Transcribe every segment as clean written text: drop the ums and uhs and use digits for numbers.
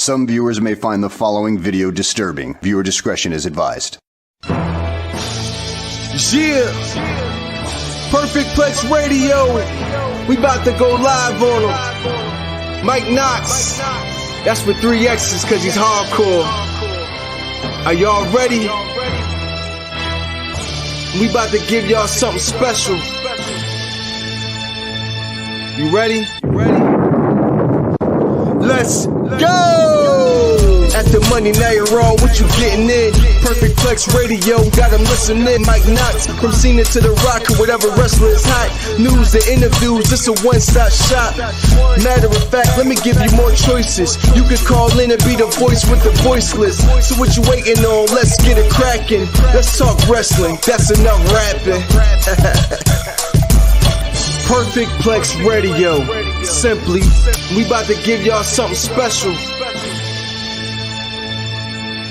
some viewers may find the following video disturbing. Viewer discretion is advised. Yeah, Perfect Plex Radio. We about to go live on him. Mike Knoxxx. That's with 3 X's cause he's hardcore. Are y'all ready? We about to give y'all something special. You ready? Let's go! At the money, now you're all what you getting in. Perfect Plex Radio, got them listening. Mike Knoxxx, from Cena to The Rock, or whatever wrestler is hot. News to interviews, it's a one-stop shop. Matter of fact, let me give you more choices. You could call in and be the voice with the voiceless. So what you waiting on? Let's get it cracking. Let's talk wrestling, that's enough rapping. Perfect Plex Radio. Simply, we about to give y'all something special.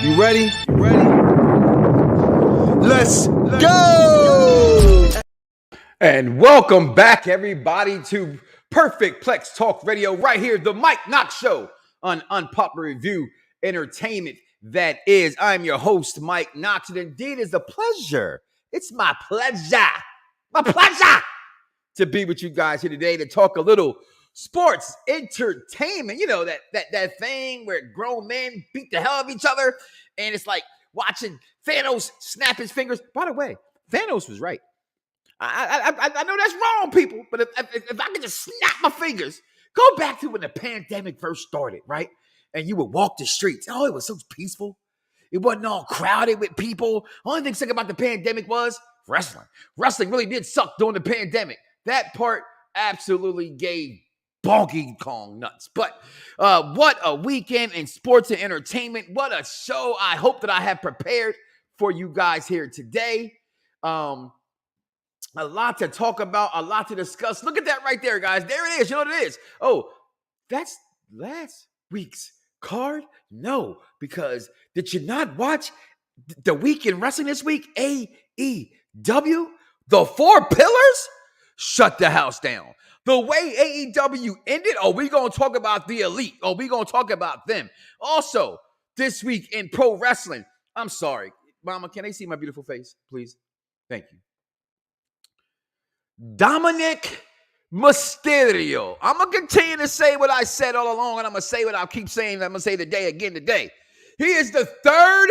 You ready? Let's go! And welcome back, everybody, to Perfect Plex Talk Radio, right here, the Mike Knoxxx Show on Unpopular Review Entertainment. That is, I'm your host, Mike Knoxxx, and indeed is a pleasure. It's my pleasure to be with you guys here today to talk a little sports entertainment. You know, that thing where grown men beat the hell out of each other, and it's like watching Thanos snap his fingers. By the way, Thanos was right. I know that's wrong, people, but if I could just snap my fingers, go back to when the pandemic first started, right? And you would walk the streets. Oh, it was so peaceful. It wasn't all crowded with people. Only thing sick about the pandemic was wrestling. Wrestling really did suck during the pandemic. That part absolutely gave bonky Kong nuts. But what a weekend in sports and entertainment. What a show I hope that I have prepared for you guys here today. A lot to talk about, a lot to discuss. Look at that right there, guys. There it is. You know what it is? Oh, that's last week's card? No, because did you not watch the weekend wrestling this week? AEW? The Four Pillars? Shut the house down. The way AEW ended, we going to talk about the Elite. We going to talk about them. Also, this week in pro wrestling, I'm sorry. Mama, can they see my beautiful face, please? Thank you. Dominic Mysterio. I'm going to continue to say what I said all along, and I'm going to say what I'll keep saying. I'm going to say today. He is the third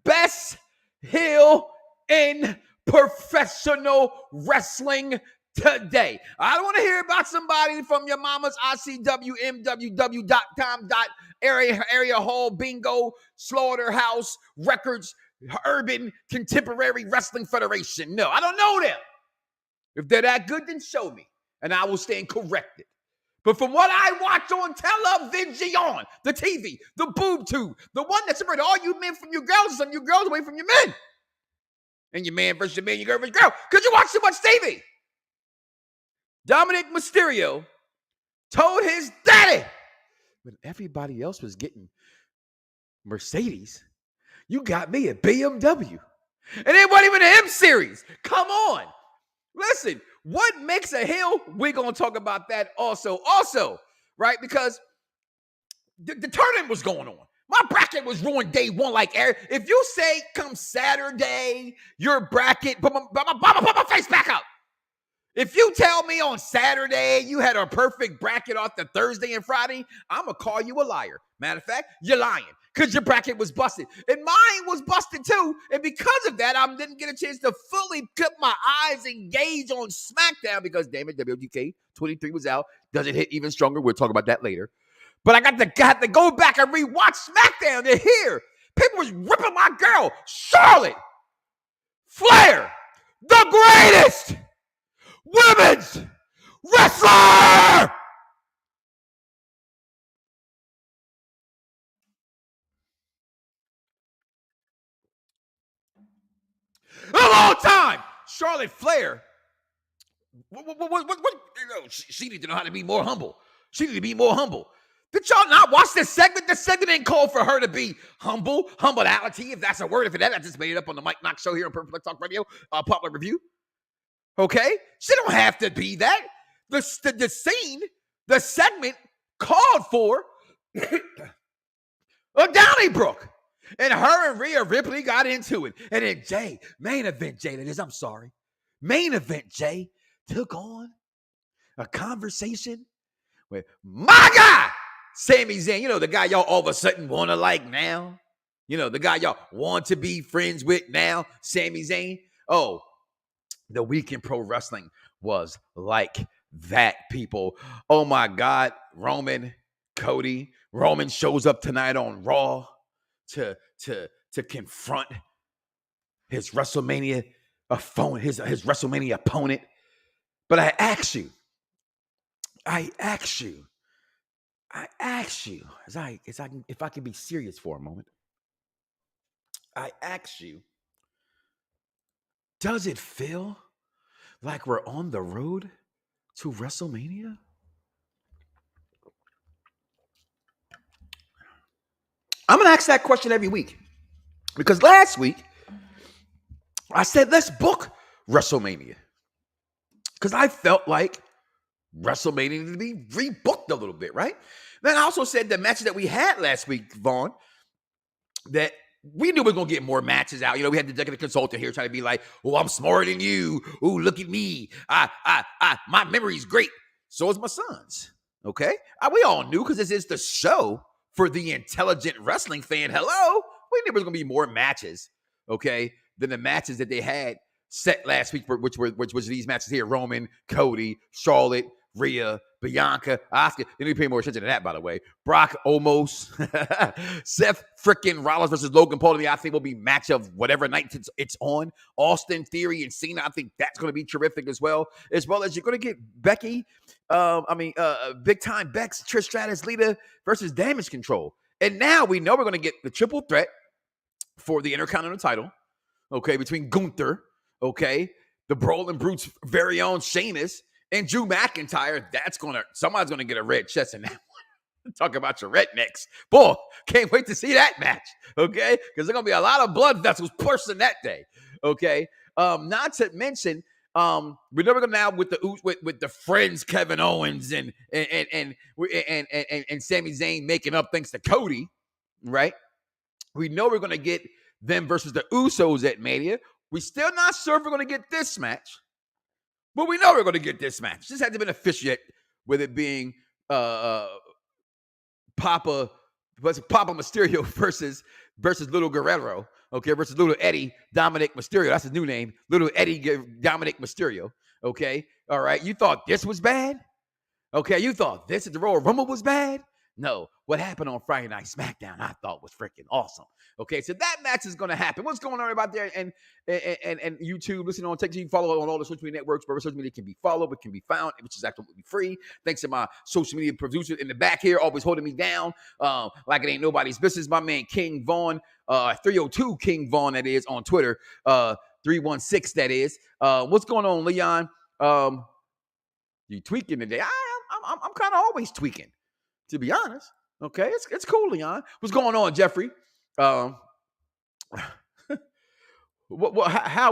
best heel in professional wrestling today. I don't want to hear about somebody from your mama's ICW, MWW.com, area hall, bingo, slaughterhouse, records, urban, contemporary wrestling federation. No, I don't know them. If they're that good, then show me, and I will stand corrected. But from what I watch on television, the TV, the boob tube, the one that separated all you men from your girls, and some of you girls away from your men, and your man versus your man, your girl versus your girl, because you watch too much TV. Dominic Mysterio told his daddy, when everybody else was getting Mercedes, you got me a BMW. And it wasn't even an M series. Come on. Listen, what makes a heel? We're going to talk about that also, right? Because the tournament was going on. My bracket was ruined day one. Like, if you say come Saturday, your bracket, put my face back up. If you tell me on Saturday you had a perfect bracket off the Thursday and Friday, I'm going to call you a liar. Matter of fact, you're lying because your bracket was busted. And mine was busted too. And because of that, I didn't get a chance to fully put my eyes engaged on SmackDown because, damn it, WK23 was out. Does it hit even stronger? We'll talk about that later. But I got to go back and rewatch SmackDown to hear people was ripping my girl, Charlotte Flair, the greatest women's wrestler. A long time. Charlotte Flair. She needs to know how to be more humble. Did y'all not watch this segment? The segment didn't call for her to be humble. Humbleality, if that's a word. If it is, I just made it up on the Mike Knoxxx Show here on Perfect Talk Radio, Popular Review. Okay? She don't have to be that. The scene, the segment called for of Donnybrook. And her and Rhea Ripley got into it. And then Jay, main event Jay, that is, I'm sorry. Main event Jay took on a conversation with my guy, Sami Zayn. You know, the guy y'all all of a sudden want to like now. You know, the guy y'all want to be friends with now, Sami Zayn. Oh, the week in pro wrestling was like that, people. Oh my God, Cody. Roman shows up tonight on Raw to confront his WrestleMania his WrestleMania opponent. But I ask you, if I can be serious for a moment, I ask you, does it feel like we're on the road to WrestleMania? I'm going to ask that question every week because last week I said, let's book WrestleMania because I felt like WrestleMania needed to be rebooked a little bit, right? Then I also said the matches that we had last week, Vaughn, that we knew we were going to get more matches out. You know, we had the executive consultant here trying to be like, oh, I'm smarter than you. Oh, look at me. My memory's great. So is my son's. Okay? We all knew because this is the show for the intelligent wrestling fan. Hello? We knew there was going to be more matches, okay, than the matches that they had set last week, which was these matches here: Roman, Cody, Charlotte, Rhea, Bianca, Asuka. They need to pay more attention to that, by the way. Brock almost. Seth freaking Rollins versus Logan Paul. I think will be match of whatever night it's on. Austin Theory and Cena. I think that's going to be terrific as well as you're going to get Becky. Big time Bex, Trish Stratus, Lita versus Damage Control. And now we know we're going to get the triple threat for the Intercontinental title. Okay, between Gunther, okay, the Brawling Brutes' very own Sheamus, and Drew McIntyre. Somebody's gonna get a red chest in that one. Talk about your rednecks. Boy, can't wait to see that match. Okay, because there's gonna be a lot of blood vessels pushing that day. Okay, not to mention, we never go now with the friends Kevin Owens and Sami Zayn making up thanks to Cody, right? We know we're gonna get them versus the Usos at Mania. We still not sure if we're gonna get this match. But we know we're going to get this match. Just hasn't been official yet, with it being Papa Mysterio versus Little Guerrero, okay, versus Little Eddie Dominic Mysterio. That's his new name, Little Eddie Dominic Mysterio, okay? All right, you thought this was bad? Okay, you thought this at the Royal Rumble was bad? No, what happened on Friday Night SmackDown I thought was freaking awesome. Okay, so that match is going to happen. What's going on about there and YouTube, listen on TikTok, you can follow on all the social media networks, wherever social media can be followed, but can be found, which is absolutely free. Thanks to my social media producer in the back here, always holding me down like it ain't nobody's business. My man King Vaughn, 302 King Vaughn, that is, on Twitter, 316, that is. What's going on, Leon? You tweaking today? I'm kind of always tweaking, to be honest. Okay, it's cool, Leon. What's going on, Jeffrey? How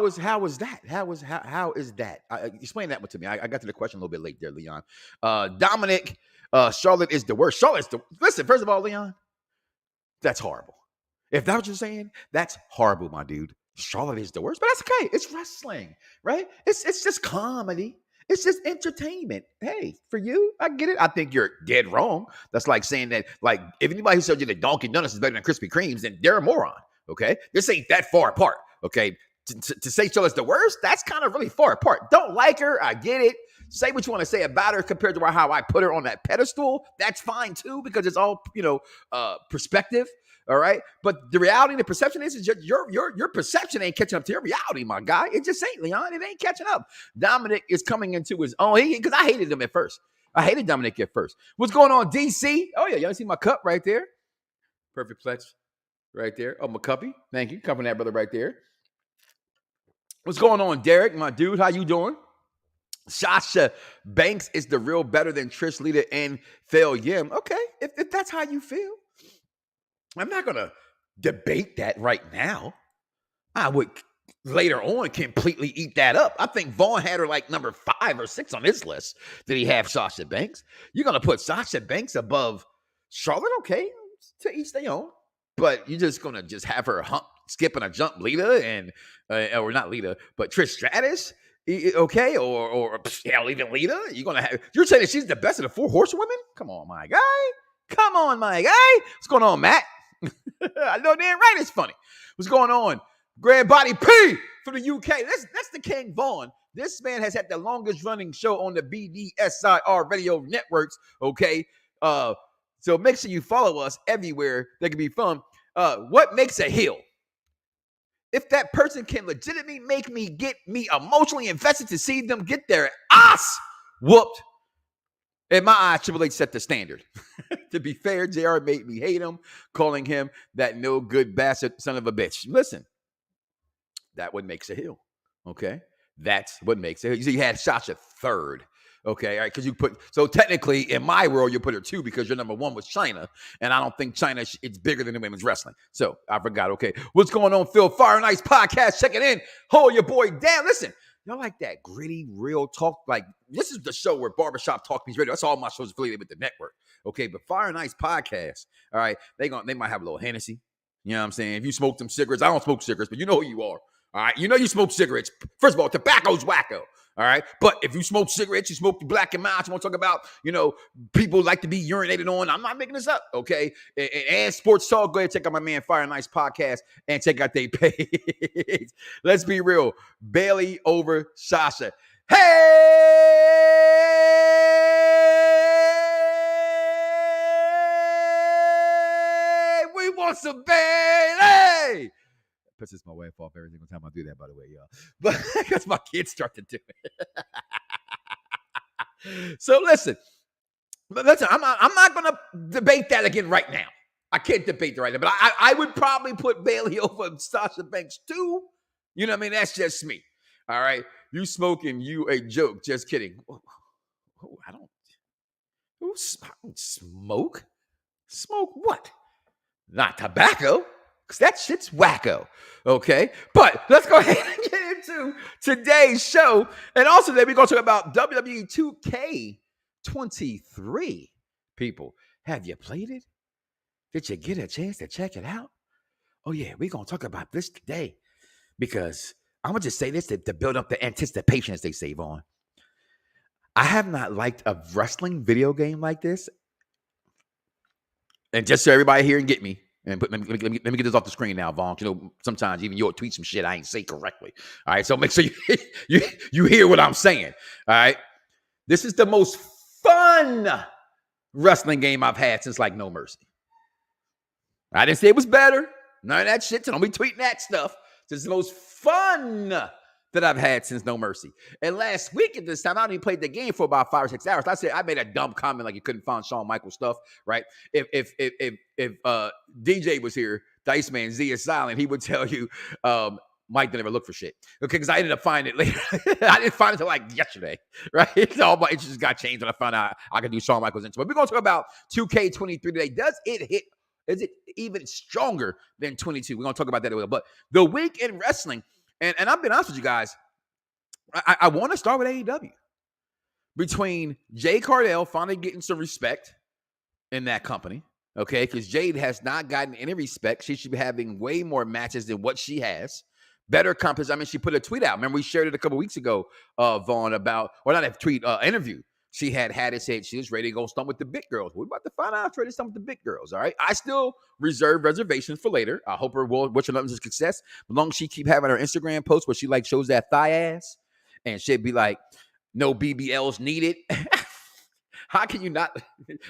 is that? How is that? Explain that one to me. I got to the question a little bit late there, Leon. Dominic, Charlotte is the worst. Listen, first of all, Leon, that's horrible. If that's what you're saying, that's horrible, my dude. Charlotte is the worst, but that's okay. It's wrestling, right? It's just comedy. It's just entertainment. Hey, for you, I get it. I think you're dead wrong. That's like saying that, like, if anybody who told you that Dunkin' Donuts is better than Krispy Kremes, then they're a moron, okay? This ain't that far apart, okay? To say Charlotte's the worst, that's kind of really far apart. Don't like her, I get it. Say what you want to say about her compared to how I put her on that pedestal. That's fine, too, because it's all, perspective. All right. But the reality and the perception is your perception ain't catching up to your reality, my guy. It just ain't, Leon. It ain't catching up. Dominic is coming into his own. Because I hated him at first. I hated Dominic at first. What's going on, DC? Oh, yeah. Y'all see my cup right there? Perfect Plex right there. Oh, my cuppy. Thank you. Covering that brother right there. What's going on, Derek, my dude? How you doing? Sasha Banks is the real better than Trish, Lita, and Phil Yim. Okay. If that's how you feel. I'm not going to debate that right now. I would later on completely eat that up. I think Vaughn had her like number 5 or 6 on his list. Did he have Sasha Banks? You're going to put Sasha Banks above Charlotte? Okay, to each their own. but you're just gonna just have her skip and a jump Lita and or not Lita, but Trish Stratus, okay, or hell, even Lita. You're saying that she's the best of the 4 horsewomen? Come on, my guy. What's going on, Matt? I know damn right it's funny. What's going on? Grand Body P from the UK. That's the King Vaughn. This man has had the longest running show on the BDSIR radio networks. Okay. So make sure you follow us everywhere that can be fun. What makes a heel? If that person can legitimately make me get me emotionally invested to see them get their ass whooped, in my eyes, Triple H set the standard. To be fair, JR made me hate him, calling him that no good bastard son of a bitch. Listen, that what makes a heel. Okay? That's what makes it. You had Sasha third. Okay, all right, because so technically in my world, you put her 2 because your number 1 was China, and I don't think China it's bigger than the women's wrestling. So I forgot. Okay, what's going on, Phil? Fire and Ice podcast, check it in. Hold your boy down. Listen, y'all like that gritty, real talk? Like this is the show where Barbershop Talk Meets Radio. That's all my shows affiliated with the network. Okay, but Fire and Ice podcast. All right, they might have a little Hennessy. You know what I'm saying? If you smoke them cigarettes, I don't smoke cigarettes, but you know who you are. All right, you know you smoke cigarettes. First of all, tobacco's wacko. All right, but if you smoke cigarettes, you smoke the black and mild. You want to talk about, people like to be urinated on. I'm not making this up, okay? And sports talk. Go ahead, check out my man Fire and Ice podcast and check out their page. Let's be real. Bailey over Sasha. Hey, we want some Bailey. Pisses my wife off every single time I do that, by the way, y'all. But because my kids start to do it. So listen, I'm not going to debate that again right now. I can't debate that right now, but I would probably put Bailey over Sasha Banks too. You know what I mean? That's just me. All right, you smoking, you a joke. Just kidding. I don't smoke. Smoke what? Not tobacco. Because that shit's wacko, okay? But let's go ahead and get into today's show. And also, then we're going to talk about WWE 2K23. People, have you played it? Did you get a chance to check it out? Oh, yeah, we're going to talk about this today. Because I'm going to just say this to build up the anticipation, as they say, Vaughn. I have not liked a wrestling video game like this. And just so everybody here and get me. And let me get this off the screen now, Vaughn. Sometimes even you'll tweet some shit I ain't say correctly. All right, so make sure you hear what I'm saying. All right, this is the most fun wrestling game I've had since like No Mercy. I didn't say it was better. None of that shit. So don't be tweeting that stuff. This is the most fun that I've had since No Mercy. And last week at this time, I only played the game for about 5 or 6 hours. I made a dumb comment like you couldn't find Shawn Michaels stuff, right? If DJ was here, the Iceman Z is silent, he would tell you Mike didn't ever look for shit. Okay, because I ended up finding it later. I didn't find it until like yesterday, right? All my interests got changed when I found out I could do Shawn Michaels intro. But we're going to talk about 2K23 today. Does it hit? Is it even stronger than 22? We're going to talk about that a little. But the week in wrestling, and I've been honest with you guys, I want to start with AEW. Between Jade Cardell finally getting some respect in that company, okay? Because Jade has not gotten any respect. She should be having way more matches than what she has. Better competition. I mean, she put a tweet out. Remember, we shared it a couple weeks ago, Vaughn, about, or not a tweet, interview. She had it said she was ready to go stump with the big girls. We're about to find out if she's ready to stump with the big girls, all right? I still reserve reservations for later. I hope her wish her nothing to success. As long as she keep having her Instagram posts where she like shows that thigh ass and she'd be like, no BBLs needed. How can you not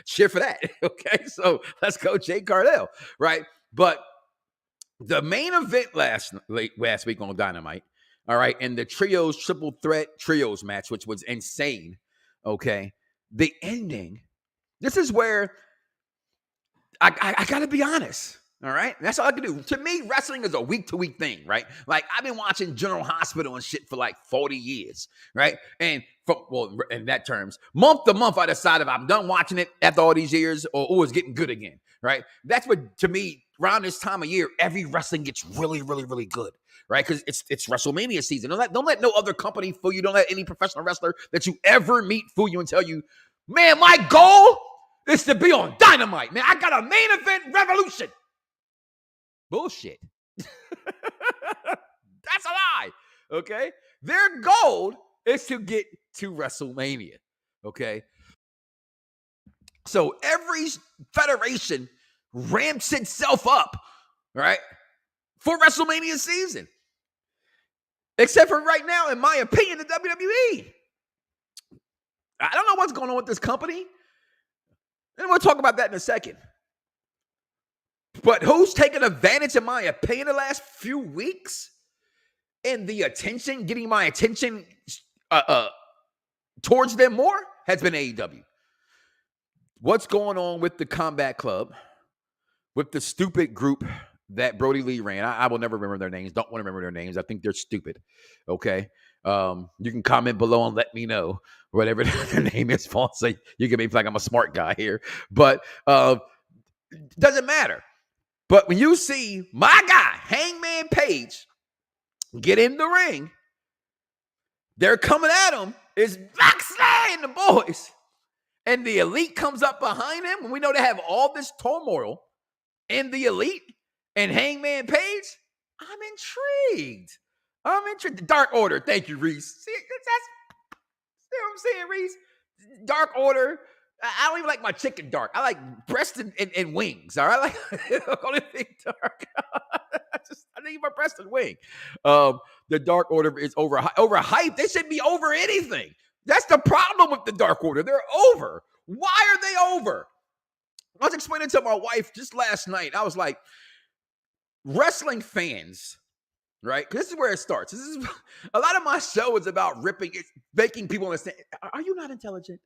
cheer for that? Okay, so let's go Jade Cardell, right? But the main event last week on Dynamite, all right, and the triple threat trios match, which was insane. Okay, the ending. This is where I got to be honest. All right, that's all I can do. To me, wrestling is a week-to-week thing, right? Like I've been watching General Hospital and shit for like 40 years, right? And in that terms, month to month, I decide if I'm done watching it after all these years, or it's getting good again, right? That's what, to me, around this time of year, every wrestling gets really, really, really good. Right, because it's WrestleMania season. Don't let no other company fool you. Don't let any professional wrestler that you ever meet fool you and tell you, man, my goal is to be on Dynamite. Man, I got a main event revolution. Bullshit. That's a lie. Okay. Their goal is to get to WrestleMania. Okay. So every federation ramps itself up, right, for WrestleMania season. Except for right now, in my opinion, the WWE. I don't know what's going on with this company. And we'll talk about that in a second. But who's taken advantage, in my opinion, the last few weeks? And the attention, getting my attention towards them more, has been AEW. What's going on with the Combat Club, with the stupid group that Brody Lee ran? I will never remember their names. Don't want to remember their names. I think they're stupid. Okay. You can comment below and let me know whatever their name is false. So you can make like I'm a smart guy here, but doesn't matter. But when you see my guy, Hangman Page, get in the ring, they're coming at him. It's Moxley and the boys. And the Elite comes up behind him. And we know they have all this turmoil in the Elite and Hangman Page. I'm intrigued. The Dark Order. Thank you, Reese. See what I'm saying, Reese? Dark Order. I don't even like my chicken dark. I like breast and wings. All right, like only thing dark. I need my breast and wing. The Dark Order is overhyped. They shouldn't be over anything. That's the problem with the Dark Order. They're over. Why are they over? I was explaining to my wife just last night. I was like, wrestling fans, right? Because this is where it starts. This is a lot of my show is about making people understand. Are you not intelligent?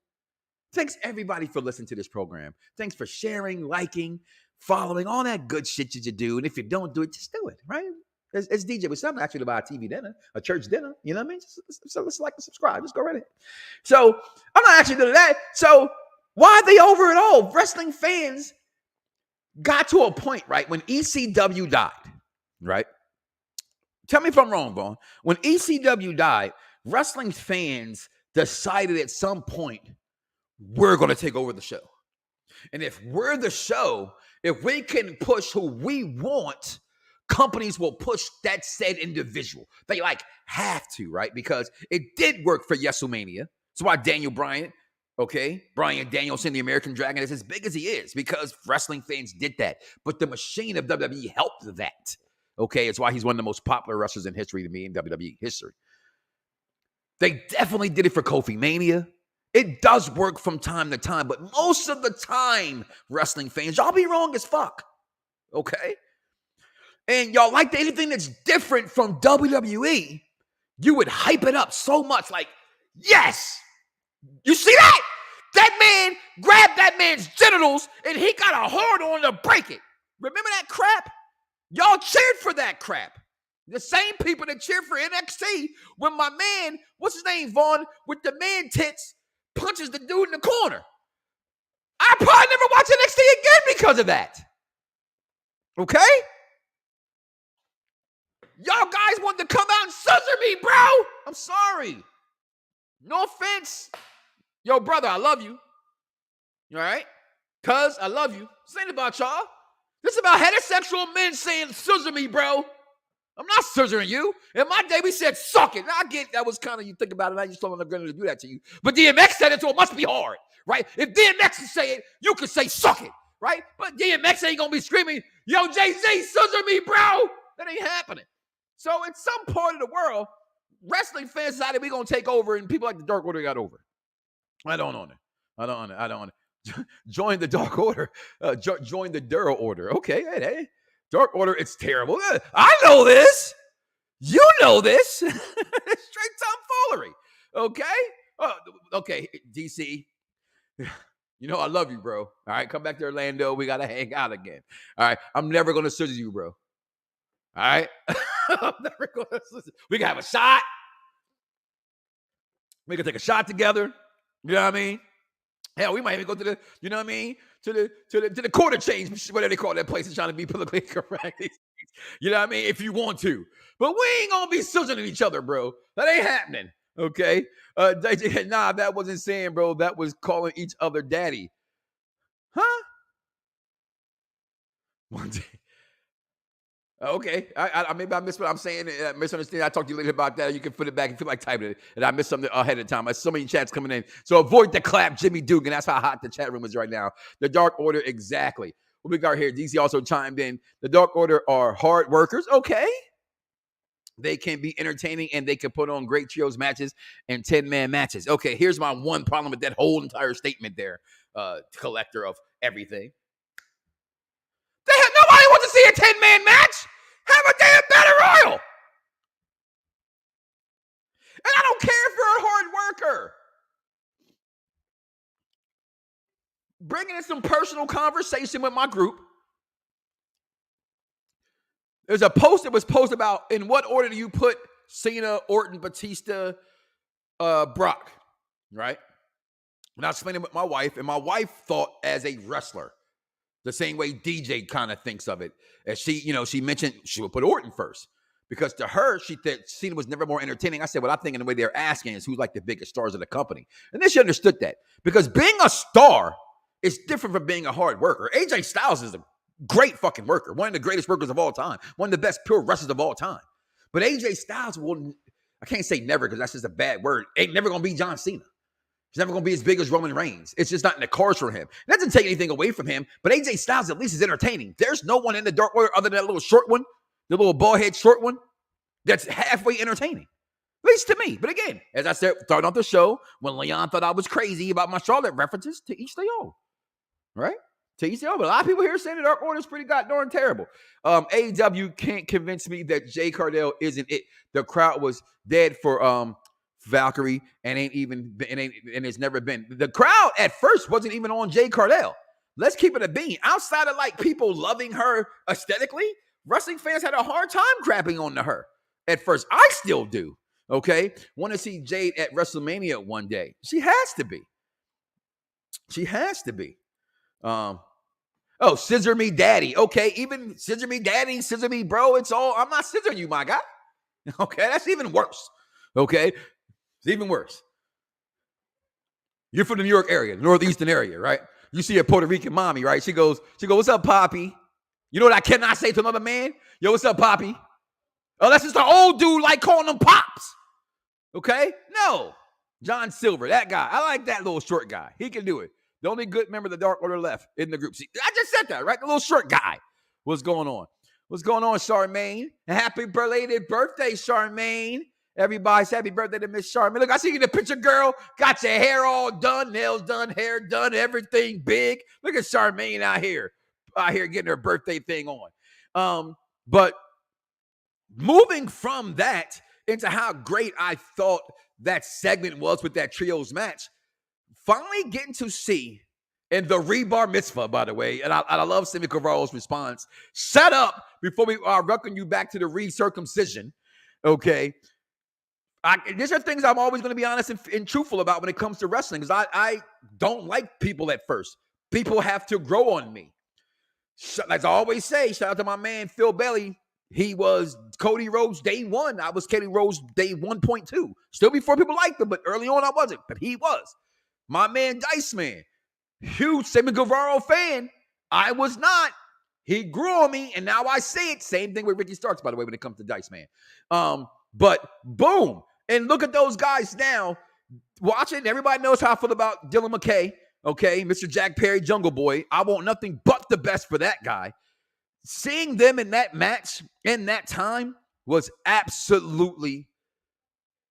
Thanks, everybody, for listening to this program. Thanks for sharing, liking, following, all that good shit that you do. And if you don't do it, just do it, right? As DJ was saying, I'm actually about a TV dinner, a church dinner. You know what I mean? So let's like and subscribe. Just go right in. So I'm not actually doing that. So why are they over it all? Wrestling fans got to a point, right, when ECW died, right? Tell me if I'm wrong, Vaughn. When ECW died, wrestling fans decided at some point, we're going to take over the show. And if we're the show, if we can push who we want, companies will push that said individual. They have to, right? Because it did work for WrestleMania. That's why Daniel Bryan, Bryan Danielson, the American Dragon, is as big as he is, because wrestling fans did that. But the machine of WWE helped that. Okay, it's why he's one of the most popular wrestlers in history to me, in WWE history. They definitely did it for Kofi Mania. It does work from time to time, but most of the time, wrestling fans, y'all be wrong as fuck. Okay? And y'all like anything that's different from WWE, you would hype it up so much. Like, yes! You see that? That man grabbed that man's genitals and he got a hard on to break it. Remember that crap? Y'all cheered for that crap. The same people that cheered for NXT when my man, what's his name, Vaughn, with the man tits, punches the dude in the corner. I probably never watch NXT again because of that. Okay? Y'all guys want to come out and scissor me, bro. I'm sorry. No offense. Yo, brother, I love you. All right? Cuz, I love you. This ain't about y'all. This is about heterosexual men saying, scissor me, bro. I'm not scissoring you. In my day, we said, suck it. Now, I get that was kind of, you think about it, I just told them I'm going to do that to you. But DMX said it, so it must be hard, right? If DMX can say it, you can say, suck it, right? But DMX ain't going to be screaming, yo, Jay-Z, scissor me, bro. That ain't happening. So in some part of the world, wrestling fans decided we're going to take over, and people like the Dark Order got over. I don't own it. Join the Dark Order. Join the Duro Order. Okay, hey. Dark Order, it's terrible. I know this. You know this. Straight tomfoolery. Okay? Okay, DC. You know I love you, bro. All right, come back to Orlando. We got to hang out again. All right, I'm never going to scissor you, bro. All right? I'm never going to scissor. We can have a shot. We can take a shot together. You know what I mean? Hell, we might even go to the, you know what I mean? To the quarter change, whatever they call that place, is trying to be politically correct. You know what I mean? If you want to. But we ain't gonna be scissoring each other, bro. That ain't happening. Okay? Nah, that wasn't saying, bro. That was calling each other daddy. Huh? One day. Okay, I maybe I missed what I'm saying. Misunderstand. I talked to you later about that. You can put it back and feel like typing it. And I missed something ahead of time. There's so many chats coming in. So avoid the clap, Jimmy Dugan. That's how hot the chat room is right now. The Dark Order, exactly. What we got here? DC also chimed in. The Dark Order are hard workers. Okay. They can be entertaining and they can put on great trios matches and 10-man matches. Okay, here's my one problem with that whole entire statement there, collector of everything. Nobody wants to see a 10-man match. Have a damn battle royal. And I don't care if you're a hard worker. Bringing in some personal conversation with my group. There's a post that was posted about in what order do you put Cena, Orton, Batista, Brock, right? And I was explaining with my wife, and my wife thought as a wrestler, the same way DJ kind of thinks of it. As she mentioned she would put Orton first. Because to her, she thought Cena was never more entertaining. I said, well, I think in the way they're asking is who's like the biggest stars of the company. And then she understood that. Because being a star is different from being a hard worker. AJ Styles is a great fucking worker. One of the greatest workers of all time. One of the best pure wrestlers of all time. But AJ Styles I can't say never because that's just a bad word. Ain't never going to be John Cena. He's never going to be as big as Roman Reigns. It's just not in the cards for him. It doesn't take anything away from him, but AJ Styles at least is entertaining. There's no one in the Dark Order other than that little short one, the little bald head short one, that's halfway entertaining. At least to me. But again, as I said, starting off the show, when Leon thought I was crazy about my Charlotte references, to each their own. Right? To each their own. But a lot of people here saying the Dark Order is pretty goddamn terrible. AEW can't convince me that Jay Cardell isn't it. The crowd was dead for Valkyrie and it's never been. The crowd at first wasn't even on Jay Cardell. Let's keep it a bean. Outside of like people loving her aesthetically, wrestling fans had a hard time crapping on her at first. I still do. Okay. Want to see Jade at WrestleMania one day. She has to be. She has to be. Scissor me daddy. Okay. Even scissor me daddy, scissor me bro. It's all, I'm not scissoring you, my guy. Okay. That's even worse. Okay. It's even worse. You're from the New York area, the northeastern area, right? You see a Puerto Rican mommy, right? She goes, what's up, Poppy? You know what I cannot say to another man? Yo, what's up, Poppy? Oh, that's just an old dude like calling them Pops. Okay? No. John Silver, that guy. I like that little short guy. He can do it. The only good member of the Dark Order left in the group. See, I just said that, right? The little short guy. What's going on? What's going on, Charmaine? Happy belated birthday, Charmaine. Everybody's happy birthday to Miss Charmaine. Look, I see you in the picture, girl. Got your hair all done, nails done, hair done, everything big. Look at Charmaine out here getting her birthday thing on. But moving from that into how great I thought that segment was with that trios match, finally getting to see, and the Rebar Mitzvah, by the way, and I love Sammy Guevara's response. Shut up before we are rucking you back to the recircumcision. Okay. These are things I'm always going to be honest and truthful about when it comes to wrestling, because I don't like people at first. People have to grow on me. As I always say, shout out to my man Phil Bailey. He was Cody Rhodes day one. I was Cody Rhodes day 1.2. Still before people liked him, but early on I wasn't. But he was. My man Dice Man. Huge Sammy Guevara fan. I was not. He grew on me, and now I say it. Same thing with Ricky Starks, by the way, when it comes to Dice Man. But boom. And look at those guys now. Watching, everybody knows how I feel about Dylan McKay. Okay, Mr. Jack Perry, Jungle Boy. I want nothing but the best for that guy. Seeing them in that match in that time was absolutely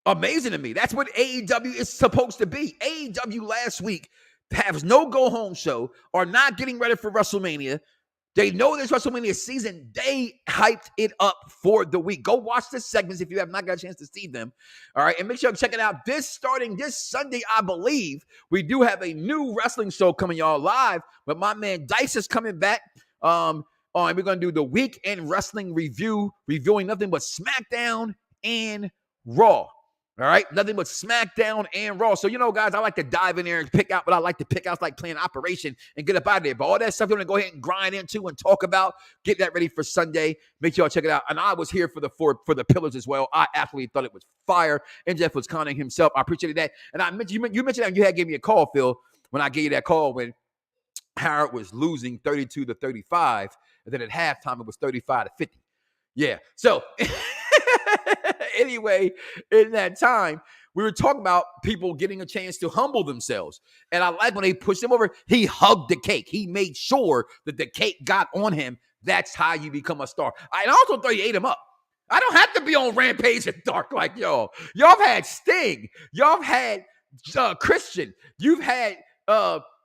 amazing to me. That's what AEW is supposed to be. AEW last week has no go-home show, are not getting ready for WrestleMania. They know this WrestleMania season. They hyped it up for the week. Go watch the segments if you have not got a chance to see them. All right. And make sure you check it out. Starting this Sunday, I believe, we do have a new wrestling show coming y'all live. But my man Dice is coming back. And we're going to do the weekend wrestling review, reviewing nothing but SmackDown and Raw. All right, nothing but SmackDown and Raw. So, guys, I like to dive in there and pick out what I like to pick out. It's like playing Operation and get up out of there. But all that stuff you want to go ahead and grind into and talk about, get that ready for Sunday. Make sure y'all check it out. And I was here for the Pillars as well. I absolutely thought it was fire. And Jeff was conning himself. I appreciated that. And you mentioned that you had gave me a call, Phil, when I gave you that call when Howard was losing 32-35. And then at halftime, it was 35-50. Yeah. So anyway, in that time, we were talking about people getting a chance to humble themselves. And I like when they pushed him over, he hugged the cake. He made sure that the cake got on him. That's how you become a star. I also thought he ate him up. I don't have to be on Rampage and Dark like y'all. Y'all have had Sting. Y'all have had Christian. You've had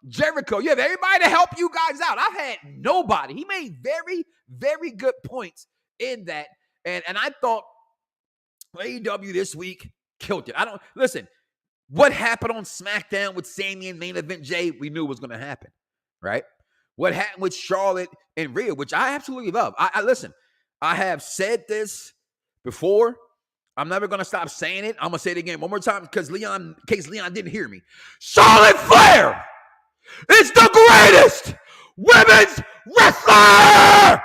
Jericho. You have everybody to help you guys out. I've had nobody. He made very, very good points in that. And I thought AEW this week killed it. Listen, what happened on SmackDown with Sami and main event Jay, we knew was going to happen, right? What happened with Charlotte and Rhea, which I absolutely love. I listen, I have said this before. I'm never going to stop saying it. I'm going to say it again one more time in case Leon didn't hear me. Charlotte Flair is the greatest women's wrestler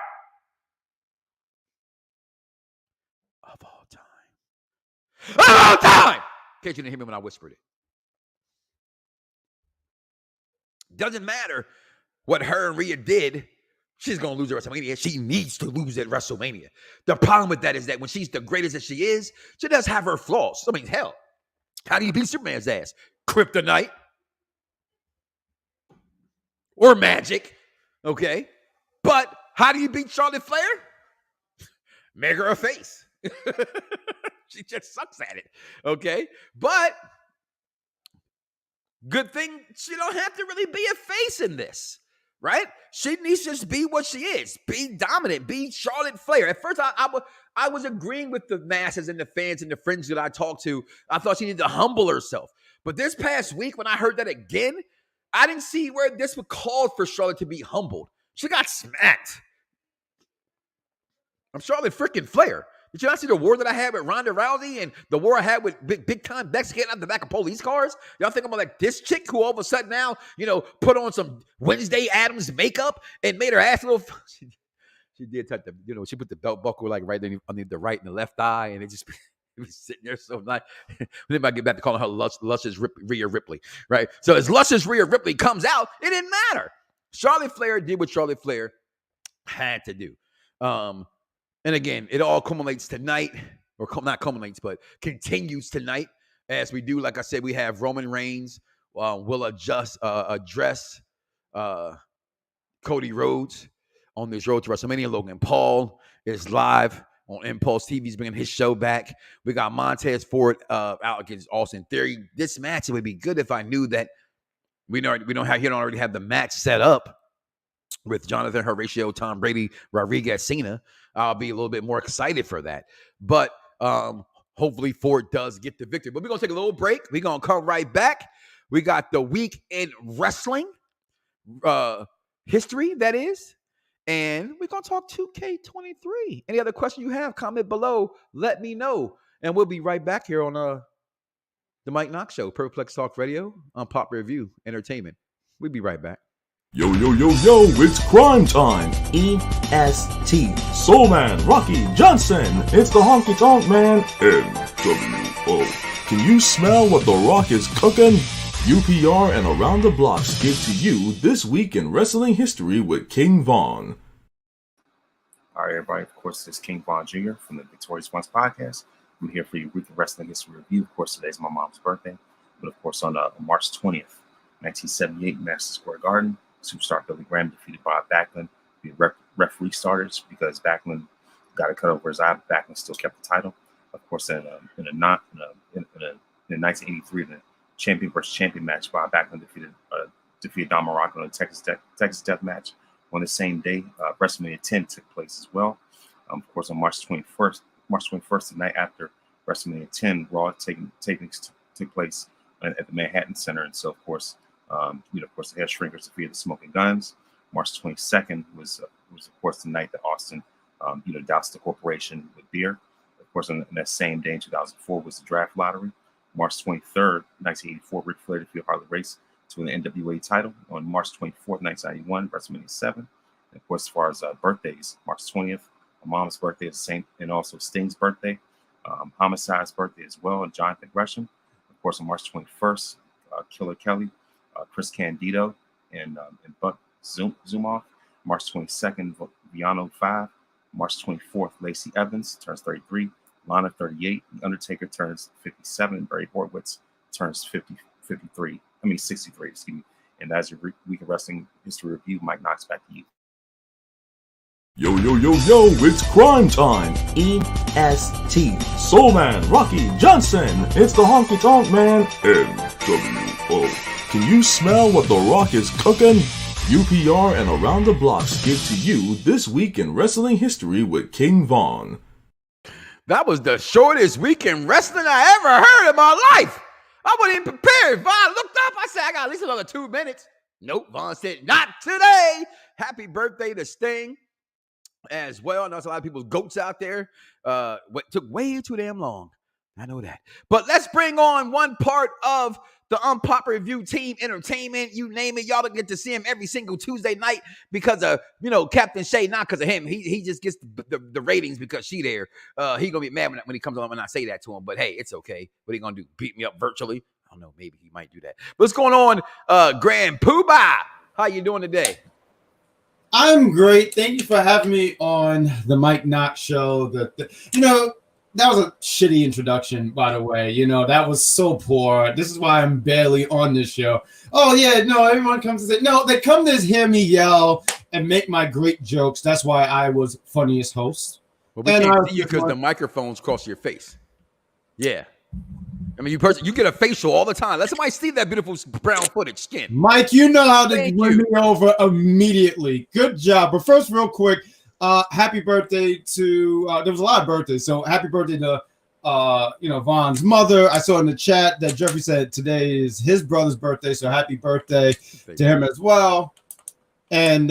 of all time. Of all time! In case you didn't hear me when I whispered it. Doesn't matter what her and Rhea did. She's going to lose at WrestleMania. She needs to lose at WrestleMania. The problem with that is that when she's the greatest as she is, she does have her flaws. I mean, hell, how do you beat Superman's ass? Kryptonite or magic, okay? But how do you beat Charlotte Flair? Make her a face. She just sucks at it, okay? But good thing she don't have to really be a face in this, right? She needs to just be what she is. Be dominant. Be Charlotte Flair. At first, I was agreeing with the masses and the fans and the friends that I talked to. I thought she needed to humble herself. But this past week, when I heard that again, I didn't see where this would call for Charlotte to be humbled. She got smacked. I'm Charlotte freaking Flair. Did you not see the war that I had with Ronda Rousey and the war I had with big time Bex getting out the back of police cars? Y'all think I'm like this chick who all of a sudden now, put on some Wednesday Addams makeup and made her ass a little. She did touch the, she put the belt buckle like right underneath the right and the left eye, and it was sitting there so nice. We might get back to calling her luscious Rhea Ripley, right? So as luscious Rhea Ripley comes out, it didn't matter. Charlotte Flair did what Charlotte Flair had to do. And again, it all culminates tonight, or not culminates, but continues tonight as we do. Like I said, we have Roman Reigns will address Cody Rhodes on this road to WrestleMania. Logan Paul is live on Impulse TV. He's bringing his show back. We got Montez Ford out against Austin Theory. This match, it would be good if I knew that we don't already have the match set up with Jonathan Horatio, Tom Brady, Rodriguez, Cena. I'll be a little bit more excited for that. But hopefully Ford does get the victory. But we're going to take a little break. We're going to come right back. We got the week in wrestling history, that is. And we're going to talk 2K23. Any other question you have, comment below. Let me know. And we'll be right back here on the Mike Knoxxx Show, Perfect Plex Talk Radio on Pop Review Entertainment. We'll be right back. Yo, it's crime time. EST. Soul Man, Rocky Johnson. It's the Honky Tonk Man, NWO. Can you smell what The Rock is cooking? UPR and Around the Blocks give to you This Week in Wrestling History with King Von. All right, everybody. Of course, this is King Von Jr. from the Victorious Ones podcast. I'm here for your weekly wrestling history review. Of course, today's my mom's birthday. But of course, on March 20th, 1978, Madison Square Garden, superstar Billy Graham defeated Bob Backlund. The referee starters because Backlund got a cut over his eye. Backlund still kept the title. Of course, in 1983, the champion versus champion match, Bob Backlund defeated Don Morocco in a Texas Death match. On the same day, WrestleMania 10 took place as well. Of course, on March 21st, the night after WrestleMania 10, Raw tapings took place at the Manhattan Center, and so of course, the Hair Shrinkers defeated the Smoking Guns. March 22nd was of course the night that Austin, doused the corporation with beer. Of course, on that same day in 2004 was the draft lottery. March 23rd, 1984, Ric Flair defeated Harley Race to win the NWA title. On March 24th, 1991, WrestleMania 7. And of course, as far as birthdays, March 20th, my mom's birthday is the same, and also Sting's birthday, Homicide's birthday as well, and Jonathan Gresham. Of course, on March 21st, Killer Kelly, Chris Candido, and Buck Zumoff. March 22nd, Viano 5, March 24th, Lacey Evans turns 33. Lana, 38. The Undertaker turns 57. Barry Horowitz turns 63. Excuse me. And that's your week of wrestling history review. Mike Knoxxx, back to you. Yo, it's crime time. EST. Soul Man, Rocky Johnson. It's the Honky Tonk Man, NWO. Can you smell what The Rock is cooking? UPR and Around the Blocks give to you This Week in Wrestling History with King Von. That was the shortest week in wrestling I ever heard in my life. I wasn't even prepared. Vaughn looked up. I said, I got at least another 2 minutes. Nope. Vaughn said, not today. Happy birthday to Sting as well. I know there's a lot of people's goats out there. What took way too damn long. I know that. But let's bring on one part of the Unpopular Review Team Entertainment. You name it. Y'all don't get to see him every single Tuesday night because of, Captain Shay. Not because of him. He just gets the ratings because she there. He going to be mad when he comes on when I say that to him. But hey, it's okay. What are you going to do? Beat me up virtually? I don't know. Maybe he might do that. What's going on, Grand Poobah? How you doing today? I'm great. Thank you for having me on the Mike Knoxxx show. That was a shitty introduction, by the way. That was so poor. This is why I'm barely on this show. Oh, yeah, no, everyone comes and say, no, they come to hear me yell and make my great jokes. That's why I was funniest host. Well, we can't see you because the microphone's across your face. Yeah. I mean, you get a facial all the time. Let somebody see that beautiful brown footage skin. Mike, you know how to win me over immediately. Good job. But first, real quick, happy birthday to there was a lot of birthdays. So happy birthday to Vaughn's mother. I saw in the chat that Jeffrey said today is his brother's birthday. So happy birthday to him as well. And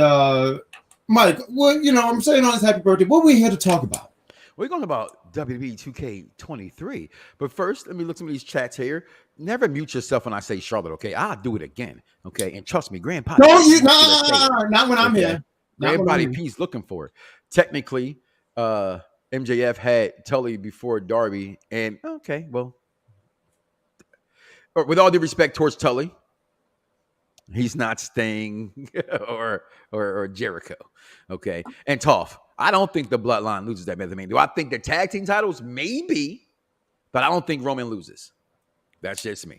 Mike, I'm saying on his happy birthday. What are we here to talk about? We're going about WWE 2K23. But first, let me look at some of these chats here. Never mute yourself when I say Charlotte, okay? I'll do it again, okay? And trust me, Grandpa. Don't you? Not when I'm here. Everybody P's looking for it. Technically, MJF had Tully before Darby. And, okay, well, with all due respect towards Tully, he's not Sting or Jericho, okay? And Toph. I don't think the Bloodline loses that match. Do I think the tag team titles? Maybe, but I don't think Roman loses. That's just me.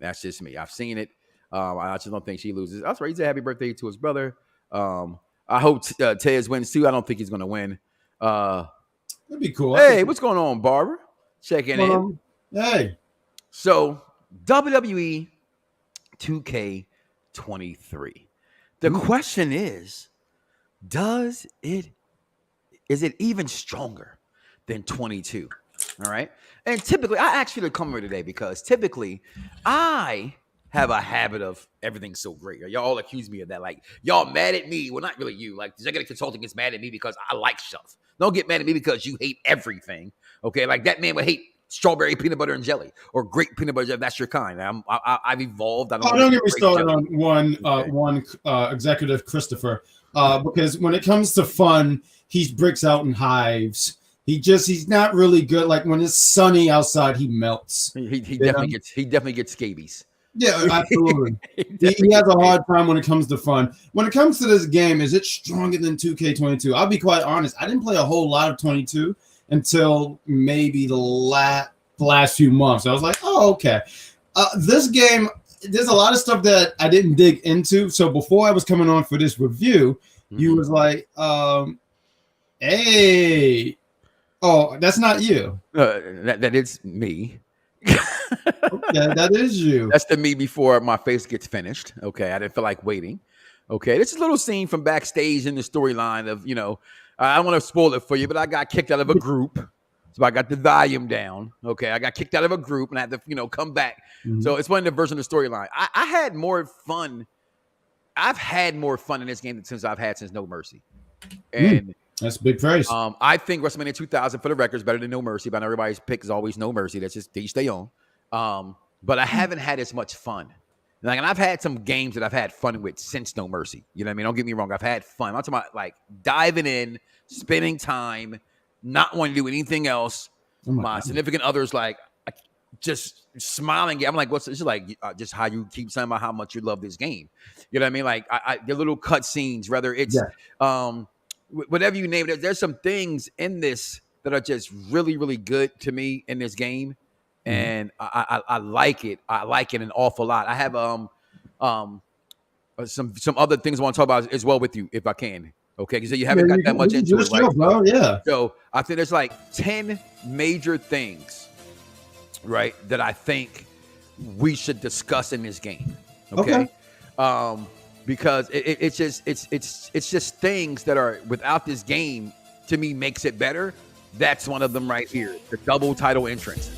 I've seen it. I just don't think she loses. That's right. He said happy birthday to his brother. I hope Tez wins too. I don't think he's going to win. That'd be cool. Hey, what's going on, Barber? Checking in. Hey. So, WWE 2K23. The question is it even stronger than 22? All right. And typically, I asked you to come here today because typically I have a habit of everything's so great. Y'all all accuse me of that. Like, y'all mad at me. Well, not really you. Like, Executive Consulting gets mad at me because I like stuff. Don't get mad at me because you hate everything. Okay. Like, that man would hate strawberry peanut butter and jelly or grape peanut butter jelly. That's your kind. I've evolved. Don't get me started on one Executive Christopher. Because when it comes to fun, he breaks out in hives. He's not really good. Like when it's sunny outside, he melts. He definitely gets scabies. Yeah, absolutely. he has a hard time when it comes to fun. When it comes to this game, is it stronger than 2K22? I'll be quite honest. I didn't play a whole lot of 22 until maybe the last few months. I was like, oh, okay. This game, there's a lot of stuff that I didn't dig into. So before I was coming on for this review, you was like, hey, oh, that's not you. That is me. Okay, that is you. That's the me before my face gets finished. Okay, I didn't feel like waiting. Okay, this is a little scene from backstage in the storyline of, I don't want to spoil it for you, but I got kicked out of a group. So I got the volume down. Okay, I got kicked out of a group and I had to, come back. Mm-hmm. So it's one of the version of the storyline. I had more fun. I've had more fun in this game since No Mercy. And that's a big praise. I think WrestleMania 2000 for the record is better than No Mercy, but everybody's pick is always No Mercy. That's just they stay on. But I haven't had as much fun. And I've had some games that I've had fun with since No Mercy. You know what I mean? Don't get me wrong. I've had fun. I'm talking about like diving in, spending time, not wanting to do anything else. Oh my significant other's like just smiling. I'm like, what's this? Is like just how you keep saying about how much you love this game. You know what I mean? Like the little cut scenes, whether it's whatever you name it, there's some things in this that are just really, really good to me in this game, and I like it. I like it an awful lot. I have some other things I want to talk about as well with you, if I can. Okay, because you haven't got that much into it, right? Bro, yeah. So I think there's like 10 major things, right, that I think we should discuss in this game. Okay. Because it's just things that are without this game, to me, makes it better. That's one of them right here, the double title entrance.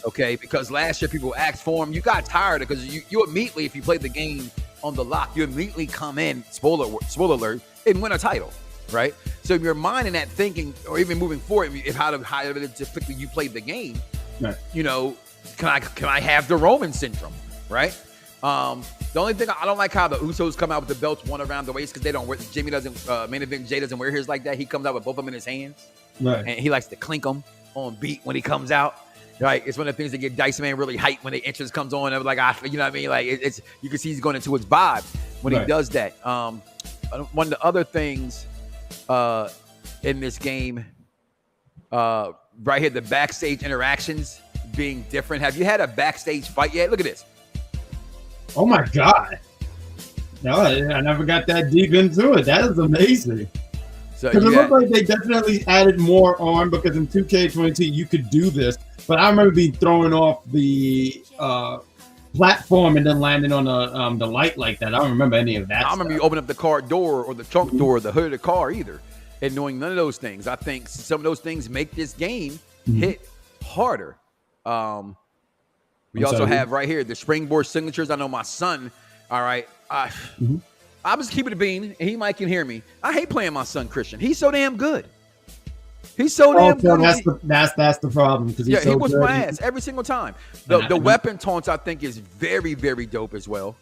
Okay, because last year people asked for them. You got tired because you immediately, if you played the game on the lock, you immediately come in, spoiler alert, and win a title, right? So if your mind in that thinking, or even moving forward, if how quickly you played the game, right. You know, can I have the Roman syndrome, right? The only thing I don't like how the Usos come out with the belts one around the waist because they don't wear. Jimmy doesn't. Main event Jay doesn't wear his like that. He comes out with both of them in his hands, right? And he likes to clink them on beat when he comes out. Right, it's one of the things that get Dice Man really hyped when the entrance comes on. And like, you know what I mean? Like, it's you can see he's going into his vibe when he does that. One of the other things in this game, right here, the backstage interactions being different. Have you had a backstage fight yet? Look at this. Oh my God! No, I never got that deep into it. That is amazing. Because it looked like they definitely added more on, because in 2K23 you could do this. But I remember being thrown off the platform and then landing on the light like that. I don't remember any of that. I remember you open up the car door or the trunk door or the hood of the car either, and knowing none of those things. I think some of those things make this game hit harder. We also have right here the springboard signatures. I know my son. All right. I was keeping it a bean, and he might can hear me. I hate playing my son Christian. He's so damn good. He's so damn good. That's the problem, because he's so he whoops good. my ass every single time. The weapon taunts I think is very, very dope as well.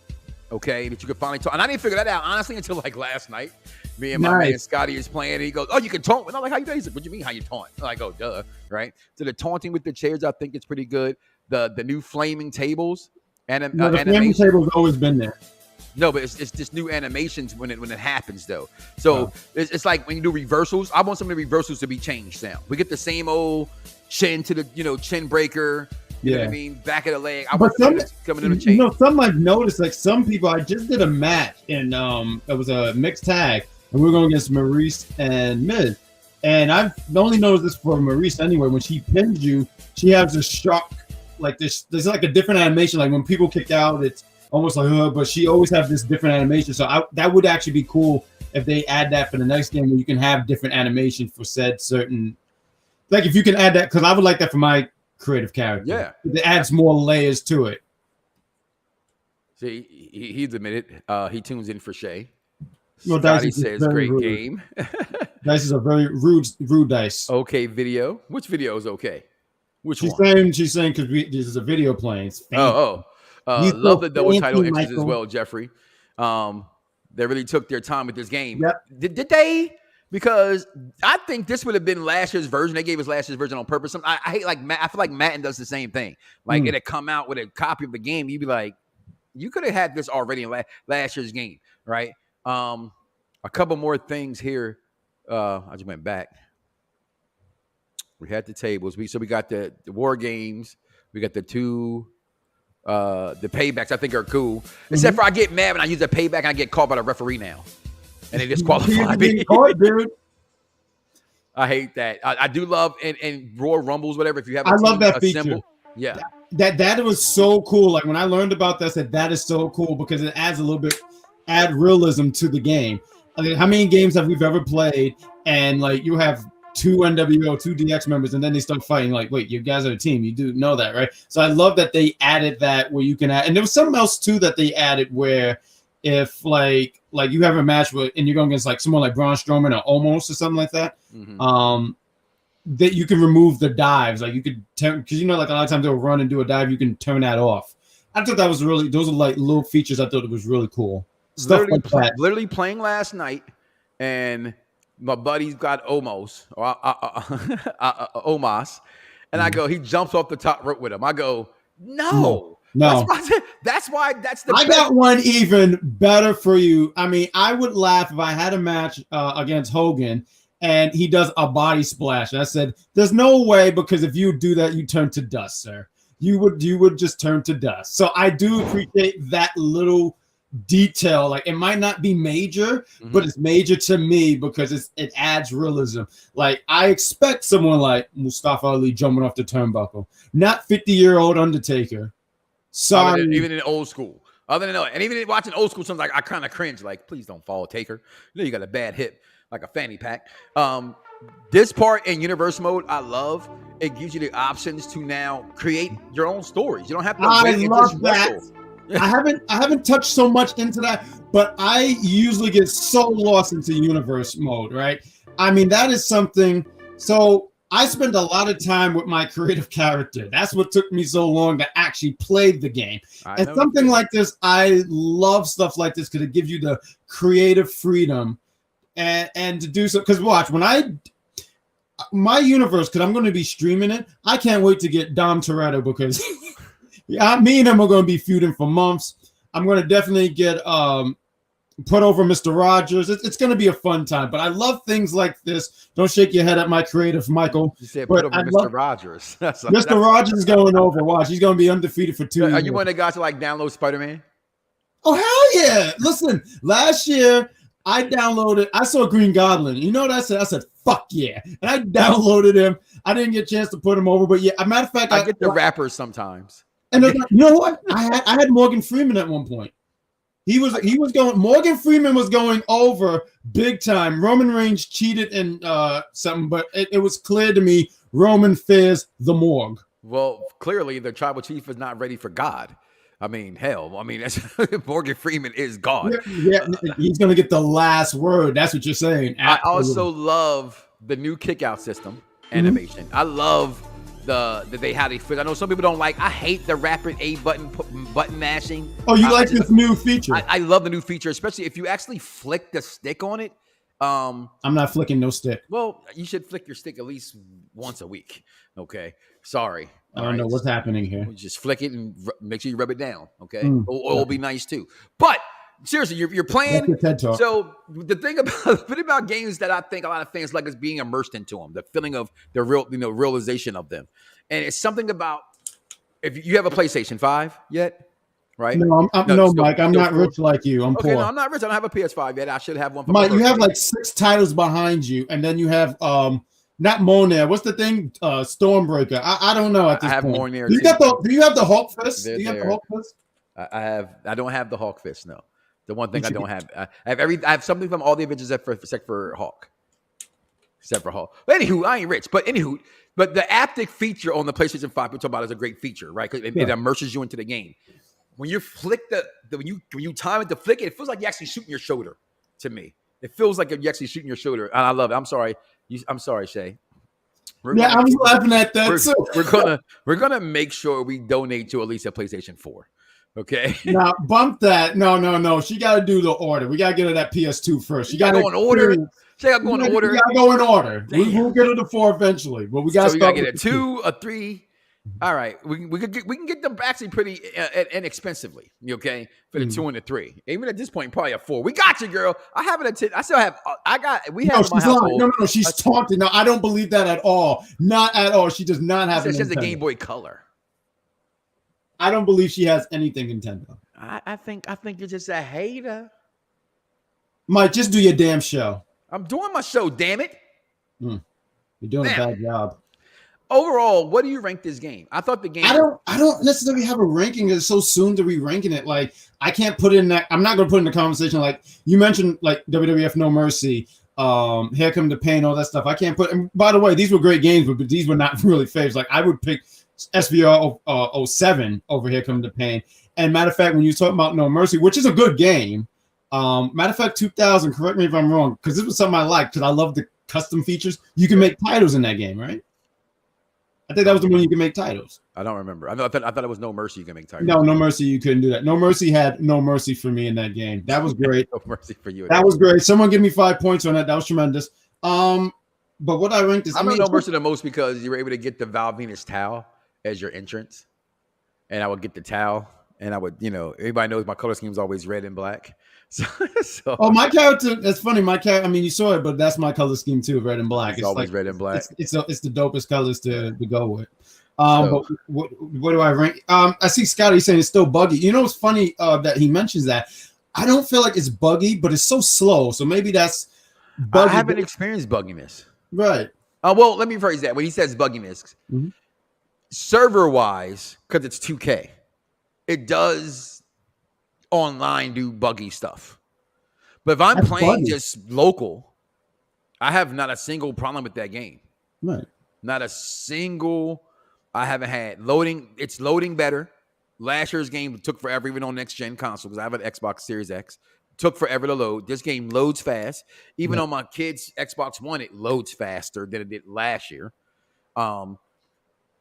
Okay, that you could finally taunt. And I didn't figure that out honestly until like last night. Me and my man Scotty is playing, and he goes, "Oh, you can taunt." And I'm like, "How you do?" He's like, "What do you mean how you taunt?" I'm like, "Oh, duh." Right. So the taunting with the chairs, I think it's pretty good. The new flaming tables and the flaming table's always been there. No, but it's just new animations when it happens though. So it's like when you do reversals. I want some of the reversals to be changed now. We get the same old chin to the chin breaker. You know what I mean? Back of the leg. But some coming in a change. Some I've noticed, like some people. I just did a match and it was a mixed tag, and we were going against Maurice and Miz. And I've only noticed this for Maurice anyway. When she pins you, she has a shock like this. There's like a different animation. Like when people kick out, it's almost like but she always have this different animation. So that would actually be cool if they add that for the next game, where you can have different animation for said certain. Like if you can add that, because I would like that for my creative character. Yeah, it adds more layers to it. See, he's admitted he tunes in for Shay. Well, Scotty says great rude. Game. Dice is a very rude dice. Okay, video. Which video is okay? Which she's one? She's saying because this is a video playing. Love the double title entries as well, Jeffrey. They really took their time with this game. Yep. Did they? Because I think this would have been last year's version. They gave us last year's version on purpose. I hate I feel like Madden does the same thing. Like it'd come out with a copy of the game. You'd be like, you could have had this already in last year's game, right? A couple more things here. I just went back. We had the tables. We got the war games. We got the two. The paybacks I think are cool, except for I get mad when I use a payback and I get caught by the referee now, and they disqualify me. I hate that. I do love and Royal Rumbles, whatever. If you have, I love that feature. Symbol, yeah, that was so cool. Like when I learned about this, that is so cool because it adds a little bit realism to the game. I mean, how many games have we ever played and like you have two NWO, two DX members, and then they start fighting. Like, wait, you guys are a team. You do know that, right? So I love that they added that where you can add, and there was something else too that they added where if like you have a match with and you're going against like someone like Braun Strowman or Omos or something like that, that you can remove the dives. Like you could turn, because like a lot of times they'll run and do a dive, you can turn that off. I thought that was those are like little features. I thought it was really cool. Stuff like that. Literally playing last night and my buddy's got Omos, or Omos, and I go, he jumps off the top rope with him. I go, no. No. That's why that's the I got one even better for you. I mean, I would laugh if I had a match against Hogan and he does a body splash. I said, there's no way, because if you do that, you turn to dust, sir. You would just turn to dust. So I do appreciate that little detail. Like, it might not be major, but it's major to me because it adds realism. Like, I expect someone like Mustafa Ali jumping off the turnbuckle, not 50-year-old Undertaker. Sorry. Even in old school. Other than that, and even watching old school, sometimes I kind of cringe. Like, please don't follow Taker. You know you got a bad hip, like a fanny pack. This part in universe mode, I love. It gives you the options to now create your own stories. You don't have to. I love that. I haven't touched so much into that, but I usually get so lost into universe mode, right? I mean, that is something. So I spend a lot of time with my creative character. That's what took me so long to actually play the game. And something like this, I love stuff like this because it gives you the creative freedom and to do so. Because watch, when my universe, because I'm going to be streaming it, I can't wait to get Dom Toretto because me and him are going to be feuding for months. I'm going to definitely get put over Mr. Rogers. It's going to be a fun time, but I love things like this. Don't shake your head at my creative, Michael. You said put over Mr. Rogers. Mr. Rogers is going over. Watch, he's going to be undefeated for 2 years. Are you one of the guys who like download Spider-Man? Oh, hell yeah. Listen, last year I saw Green Goblin. You know what I said? I said, fuck yeah. And I downloaded him. I didn't get a chance to put him over, but yeah, a matter of fact, I get the rappers sometimes. And you know what? I had Morgan Freeman at one point. He was going. Morgan Freeman was going over big time. Roman Reigns cheated in something, but it was clear to me Roman fears the morgue. Well, clearly the tribal chief is not ready for God. I mean, hell. I mean, that's, Morgan Freeman is God. Yeah, he's gonna get the last word. That's what you're saying. Absolutely. I also love the new kickout system animation. I love how they fit. I know some people don't like. I hate the rapid A button mashing. Oh, you like this new feature? I love the new feature, especially if you actually flick the stick on it. I'm not flicking no stick. Well, you should flick your stick at least once a week. Okay, sorry. I don't know what's happening here. Just flick it and make sure you rub it down. Okay, oil will be nice too. But seriously, you're playing. So the thing about games that I think a lot of fans like is being immersed into them, the feeling of the realization of them, and it's something about if you have a PlayStation 5 yet. Right? No, Mike. I'm not rich like you. I'm poor. No, I'm not rich. I don't have a PS5 yet. I should have one. Mike, you have like 6 titles behind you, and then you have not Monair. What's the thing? Stormbreaker. I don't know at this point. I have Monair. Do you have the Hulk Fist? Do you have the Hulk Fist? I don't have the Hulk Fist. No. The one thing I don't have. I have something from all the Avengers except for Hulk. Except for Hulk. But anywho, I ain't rich. But the haptic feature on the PlayStation 5 we're talking about is a great feature, right? Because it immerses you into the game. When you flick when you time it to flick it feels like you're actually shooting your shoulder. To me, it feels like you're actually shooting your shoulder, and I love it. I'm sorry, Shay. I was laughing at that. We're gonna make sure we donate to at least a PlayStation 4. Okay. Now bump that. No. She got to do the order. We got to get her that PS2 first. She got to go in order. She got to go in order. We got to go in order. We'll get her to 4 eventually, but we got to start. We got to get a 2, a 3. All right, we can get them actually pretty inexpensively. Okay, for the 2 and the 3. Even at this point, probably a 4. We got you, girl. I have it at I still have. We have. No, she's lying. No. She's taunting. No, I don't believe that at all. Not at all. She does not have. She has a Game Boy Color. I don't believe she has anything Nintendo. I think you're just a hater. Mike, just do your damn show. I'm doing my show. Damn it. You're doing a bad job. Overall, what do you rank this game? I thought the game. I don't necessarily have a ranking. It's so soon to be ranking it. Like I can't put in that. I'm not going to put in the conversation. Like you mentioned, like WWF No Mercy, Here Come the Pain, all that stuff. I can't put. And by the way, these were great games, but these were not really faves. Like I would pick SVR 07 over Here Come the Pain. And matter of fact, when you talk about No Mercy, which is a good game. Matter of fact, 2000. Correct me if I'm wrong, because this was something I liked because I love the custom features. You can make titles in that game, right? I think that was the one you can make titles. I don't remember. I thought it was No Mercy you can make titles. No Mercy you couldn't do that. No Mercy had no mercy for me in that game. That was great. No mercy for you. That was great. Someone give me 5 points on that. That was tremendous. But what I ranked is I mean, No Mercy the most because you were able to get the Val Venus towel as your entrance. and I would get the towel, and I would, everybody knows my color scheme is always red and black. So oh, my character, that's funny. My character, I mean, you saw it, but that's my color scheme too, red and black. It's always red and black. It's the dopest colors to go with. But what do I rank? I see Scotty saying it's still buggy. You know, it's funny that he mentions that. I don't feel like it's buggy, but it's so slow. So maybe that's buggy. I haven't experienced bugginess. Right. Well, let me phrase that. When he says bugginess, server-wise, because it's 2K, it does online do buggy stuff. But if I'm playing just local, I have not a single problem with that game. Right. Not a single. I haven't had loading. It's loading better. Last year's game took forever, even on next-gen console, because I have an Xbox Series X. Took forever to load. This game loads fast. Even on my kid's Xbox One, it loads faster than it did last year. I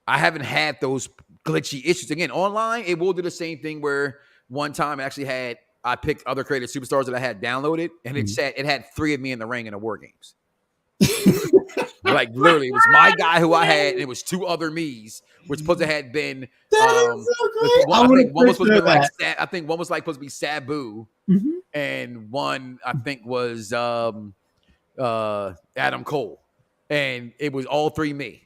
haven't had those glitchy issues. Again, online, it will do the same thing where one time I picked other creative superstars that I had downloaded, and it had 3 of me in the ring in the War Games. Like literally, it was my guy who I had, and it was 2 other me's, which supposed to had been. That is so great. I think one was supposed to be like. I think one was like supposed to be Sabu, and one I think was Adam Cole, and it was all 3 me.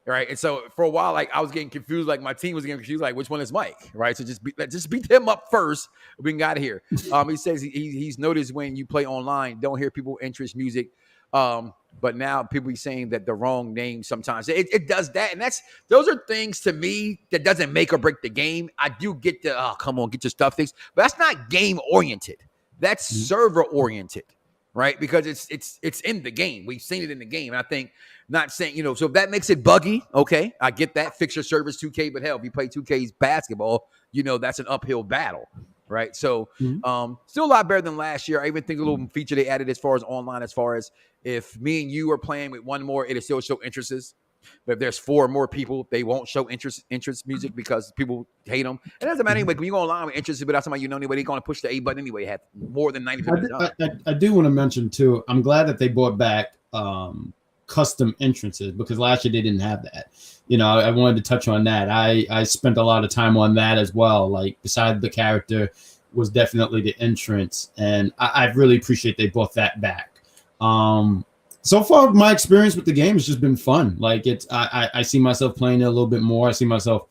Right, and so for a while, like I was getting confused, like my team was getting confused, like which one is Mike, right? So just beat him up first. We can get out of here. He says he's noticed when you play online, don't hear people interest music, but now people be saying that the wrong name sometimes. It does that, and those are things to me that doesn't make or break the game. I do get the come on, get your stuff fixed, but that's not game oriented. That's server oriented, right? Because it's in the game. We've seen it in the game, and I think. Not saying, so if that makes it buggy, okay, I get that. Fix your service 2K, but hell, if you play 2K's basketball, that's an uphill battle, right? So still a lot better than last year. I even think a little feature they added as far as online, as far as if me and you are playing with one more, it'll still show interests. But if there's 4 more people, they won't show interest music because people hate them. It doesn't matter anyway. When you go online with interested, but that's somebody anyway, they're going to push the A button anyway. Have more than 90% of the time. I do want to mention, too, I'm glad that they brought back custom entrances, because last year they didn't have that. I wanted to touch on that. I spent a lot of time on that as well. Like beside the character was definitely the entrance, and I really appreciate they brought that back. So far my experience with the game has just been fun. Like I see myself playing it a little bit more. I see myself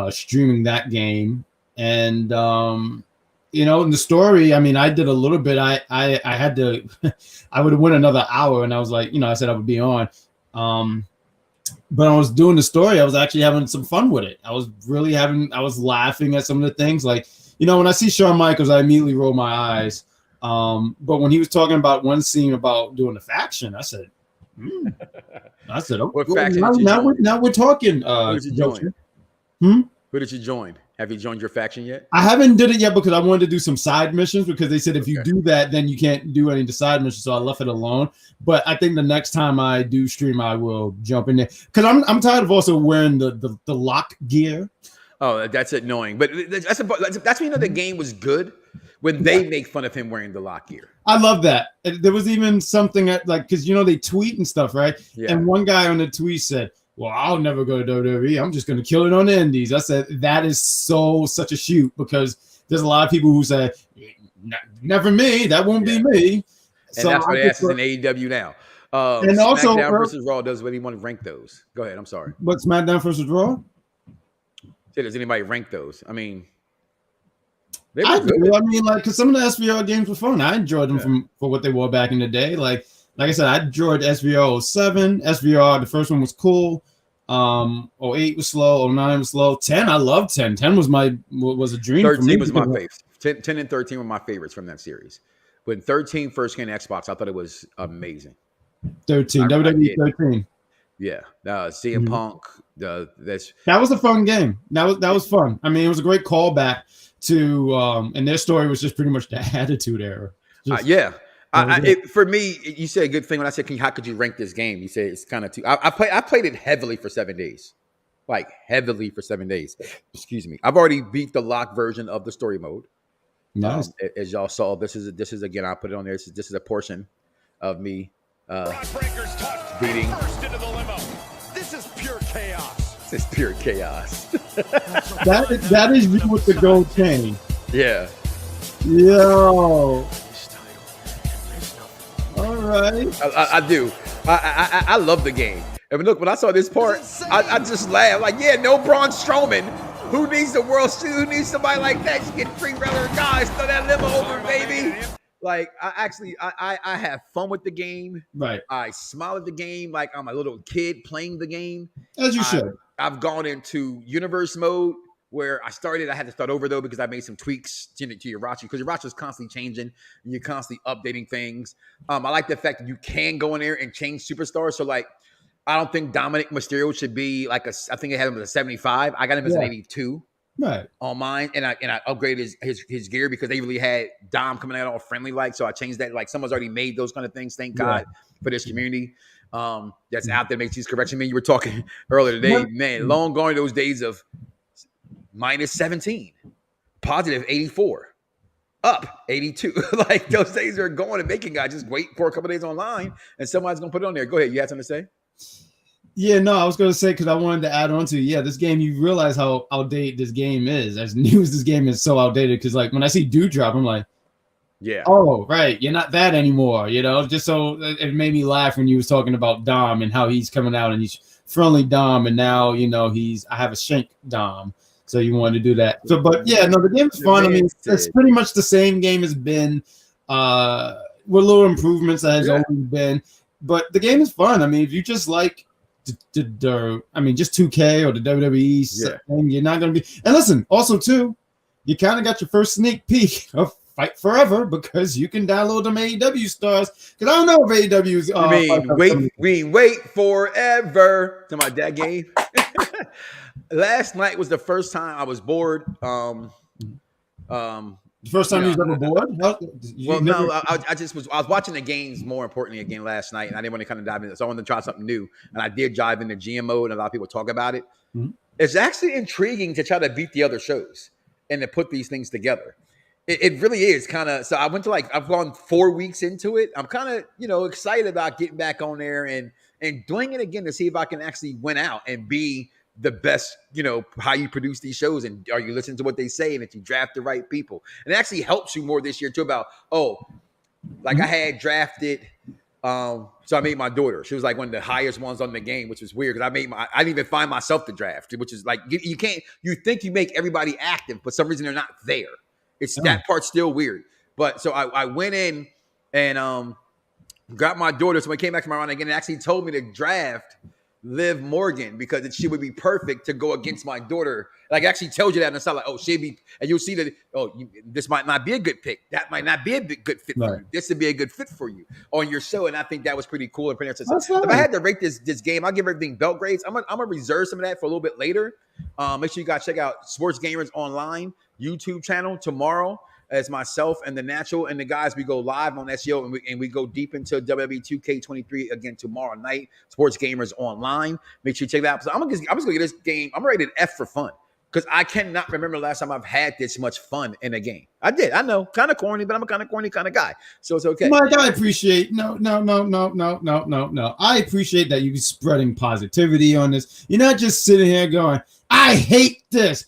streaming that game, and in the story, I mean, I did a little bit. I had to, I would have went another hour, and I was like, I said I would be on. But I was doing the story. I was actually having some fun with it. I was laughing at some of the things. Like, when I see Shawn Michaels, I immediately roll my eyes. But when he was talking about one scene about doing the faction, I said, okay. What faction now we're talking. Who did you join? Who did you join? Have you joined your faction yet? I haven't did it yet because I wanted to do some side missions, because they said if you do that, then you can't do any of the side missions. So I left it alone. But I think the next time I do stream, I will jump in there, because I'm tired of also wearing the lock gear. Oh, that's annoying. But that's when the game was good, when they make fun of him wearing the lock gear. I love that. There was even something because they tweet and stuff, right? Yeah. And one guy on the tweet said, well, I'll never go to WWE. I'm just going to kill it on the indies. I said, that is such a shoot, because there's a lot of people who say, never me. That won't be me. And so that's what asks in AEW now. And also, SmackDown versus Raw does what he want to rank those. Go ahead. I'm sorry. But SmackDown versus Raw? Does anybody rank those? I mean, I do. I mean, because some of the SVR games were fun. I enjoyed them for what they were back in the day. Like I said, I enjoyed SVR 07. SVR, the first one was cool. 08 was slow. 09 was slow. 10, I loved 10. 10 was a dream. 13 for me. was my favorite. 10 and 13 were my favorites from that series. When 13 first came to Xbox, I thought it was amazing. 13, WWE 13. Yeah, CM Punk. That was a fun game. That was fun. I mean, it was a great callback to, and their story was just pretty much the Attitude Era. For me, you said a good thing when I said, how could you rank this game? You said it's kind of too. I played it heavily for 7 days, like heavily for 7 days. Excuse me. I've already beat the lock version of the story mode. Nice. As y'all saw, this is again. I put it on there. This is a portion of me beating. First into the limo. This is pure chaos. It's pure chaos. that is you with the gold chain. Yeah. Yo. All right. I do. I love the game. I mean, look, when I saw this part, I just laughed. Like, yeah, no Braun Strowman. Who needs the world? Who needs somebody like that? You get 3 regular guys, throw that limo over, baby. Like, I have fun with the game. Right. I smile at the game like I'm a little kid playing the game. As you should. I've gone into universe mode where I had to start over though because I made some tweaks to your roster because your roster is constantly changing and you're constantly updating things. I like the fact that you can go in there and change superstars. So like, I don't think Dominic Mysterio should be like I think I had him as a 75. I got him as an 82. Right. On mine, and I upgraded his gear because they really had Dom coming out all friendly like. So I changed that. Like someone's already made those kind of things. Thank God for this community that's out there makes these corrections. I mean, you were talking earlier today, man. Long gone those days of minus 17, positive 84, up 82. Like those days are going and making guys just wait for a couple days online, and somebody's gonna put it on there. Go ahead. You had something to say? Yeah, no, I was going to say because I wanted to add on to this game. You realize how outdated this game is. As new as this game is, so outdated. Because like when I see Dewdrop, I'm like, yeah, oh right, you're not that anymore. You know, just so it made me laugh when you was talking about Dom and how he's coming out and he's friendly Dom, and now I have a shank Dom. So you wanted to do that. So, but yeah, no, the game is fun. I mean, it's pretty much the same game has been, with little improvements as always been. But the game is fun. I mean, if you just like. Just 2K or the WWE thing, you're not going to be. And listen, also too, you kind of got your first sneak peek of Fight Forever because you can download them AEW stars. Because I don't know if AEW's. Wait forever to my dad game. Last night was the first time I was bored. The first time you was ever bored? I was watching the games, more importantly, again last night, and I didn't want to kind of dive into it. So I wanted to try something new. And I did dive into GM mode, and a lot of people talk about it. Mm-hmm. It's actually intriguing to try to beat the other shows and to put these things together. It really is kind of. So I went to I've gone 4 weeks into it. I'm kind of, excited about getting back on there and doing it again to see if I can actually win out and be the best, how you produce these shows and are you listening to what they say and if you draft the right people. And it actually helps you more this year too about, I had drafted, so I made my daughter. She was like one of the highest ones on the game, which was weird because I didn't even find myself to draft, which is like, you can't, you think you make everybody active, but for some reason they're not there. It's that part's still weird. But so I went in and got my daughter. So when I came back from my round again, it actually told me to draft Liv Morgan because she would be perfect to go against my daughter. Like, it actually tells you that, and it's not like, she'd be, and you'll see that, this might not be a good pick. That might not be a good fit for you. This would be a good fit for you on your show, and I think that was pretty cool. And pretty if I had to rate this game, I'll give everything belt grades. I'm gonna reserve some of that for a little bit later. Make sure you guys check out Sports Gamers Online YouTube channel tomorrow. As myself and the Natural and the guys, we go live on SEO and we go deep into WWE 2K23 again tomorrow night. Sports Gamers Online. Make sure you check that out. So I'm just gonna get this game. I'm rated F for fun because I cannot remember the last time I've had this much fun in a game. I did. I know, kind of corny, but I'm a kind of corny kind of guy, so it's okay. Mike, I appreciate no. I appreciate that you spreading positivity on this. You're not just sitting here going, "I hate this."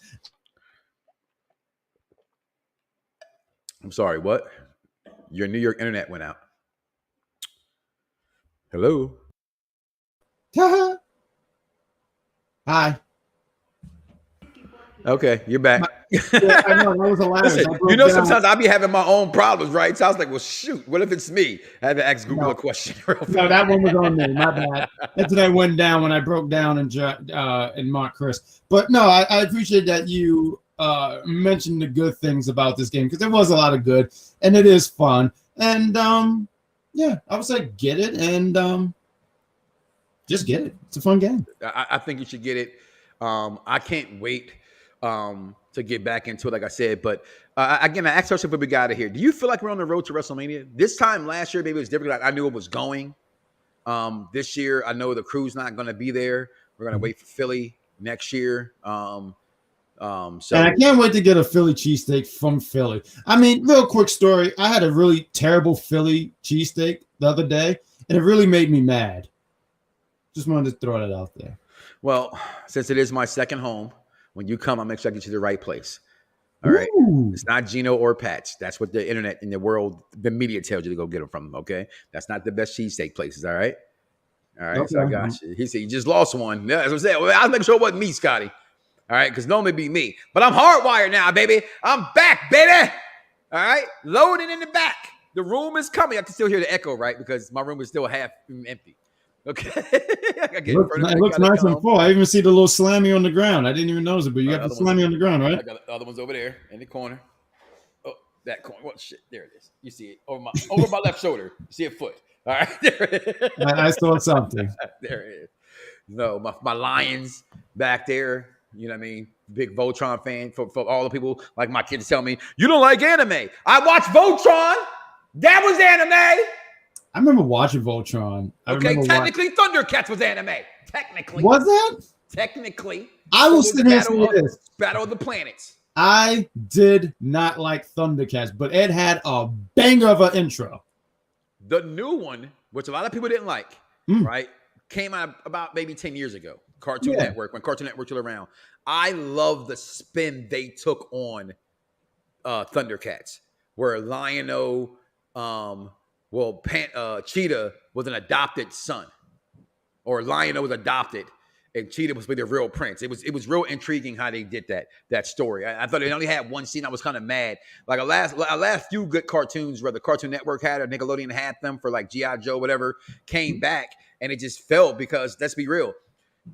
I'm sorry, what? Your New York internet went out. Hello? Hi. Okay, you're back. I know, that was hilarious. Listen, sometimes I'll be having my own problems, right? So I was like, well, shoot, what if it's me? I had to ask Google a question. No, that one was on me. My bad. That's when I went down when I broke down and Mark Chris. But no, I appreciate that you mentioned the good things about this game because there was a lot of good and it is fun. And I would say get it and just get it. It's a fun game. I think you should get it. I can't wait to get back into it, like I said. But again, I asked ourselves if we got out of here. Do you feel like we're on the road to WrestleMania? This time last year, maybe it was different. Like, I knew it was going. This year, I know the crew's not going to be there. We're going to wait for Philly next year. And I can't wait to get a Philly cheesesteak from Philly. I mean, real quick story. I had a really terrible Philly cheesesteak the other day, and it really made me mad. Just wanted to throw that out there. Well, since it is my second home, when you come, I'll make sure I get you the right place. All right. Ooh. It's not Gino or Pat's. That's what the internet in the world, the media tells you to go get them from them. Okay. That's not the best cheesesteak places. All right. All right. Okay. So I got you. He said, you just lost one. Yeah, that's what I'm saying. Well, I'll make sure it wasn't me, Scotty. All right. Because normally it'd be me. But I'm hardwired now, baby. I'm back, baby. All right. Loading in the back. The room is coming. I can still hear the echo, right? Because my room is still half empty. Okay. It looks nice and full. I even see the little slammy on the ground. I didn't even notice it, but you got the slammy on the ground, right? I got the other one's over there in the corner. Oh, that corner. What shit? There it is. You see it over my left shoulder. You see a foot. All right. There it is. I saw something. There it is. No, my Lions back there. You know what I mean? Big Voltron fan for all the people like my kids tell me, you don't like anime. I watch Voltron. That was anime. I remember watching Voltron. Technically, Thundercats was anime. Technically. Was that? Technically. I will sit here and say this. Battle of the Planets. I did not like Thundercats, but it had a banger of an intro. The new one, which a lot of people didn't like, right, came out about maybe 10 years ago. Cartoon Network, when Cartoon Network was around. I love the spin they took on Thundercats, where Lion-O, Cheetah was an adopted son, or Lion-O was adopted, and Cheetah was with their real prince. It was real intriguing how they did that story. I thought they only had one scene. I was kind of mad. Like a last few good cartoons, whether Cartoon Network had or Nickelodeon had them for like G.I. Joe, whatever, came back, and it just fell because, let's be real,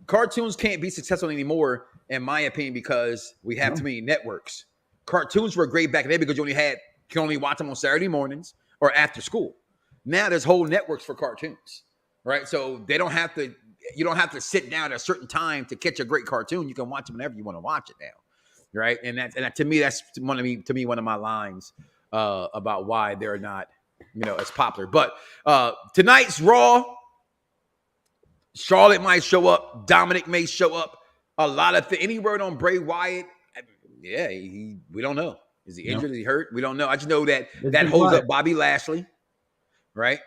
cartoons can't be successful anymore, in my opinion, because we have too many networks. Cartoons were great back then because you can only watch them on Saturday mornings or after school. Now there's whole networks for cartoons, right? So you don't have to sit down at a certain time to catch a great cartoon. You can watch it whenever you want to watch it now, right? And that to me, that's one of my lines about why they're not, as popular. But tonight's Raw, Charlotte might show up. Dominic may show up. A lot of any word on Bray Wyatt? Yeah, we don't know. Is he injured? Is he hurt? We don't know. I just know that holds up Bobby Lashley, right?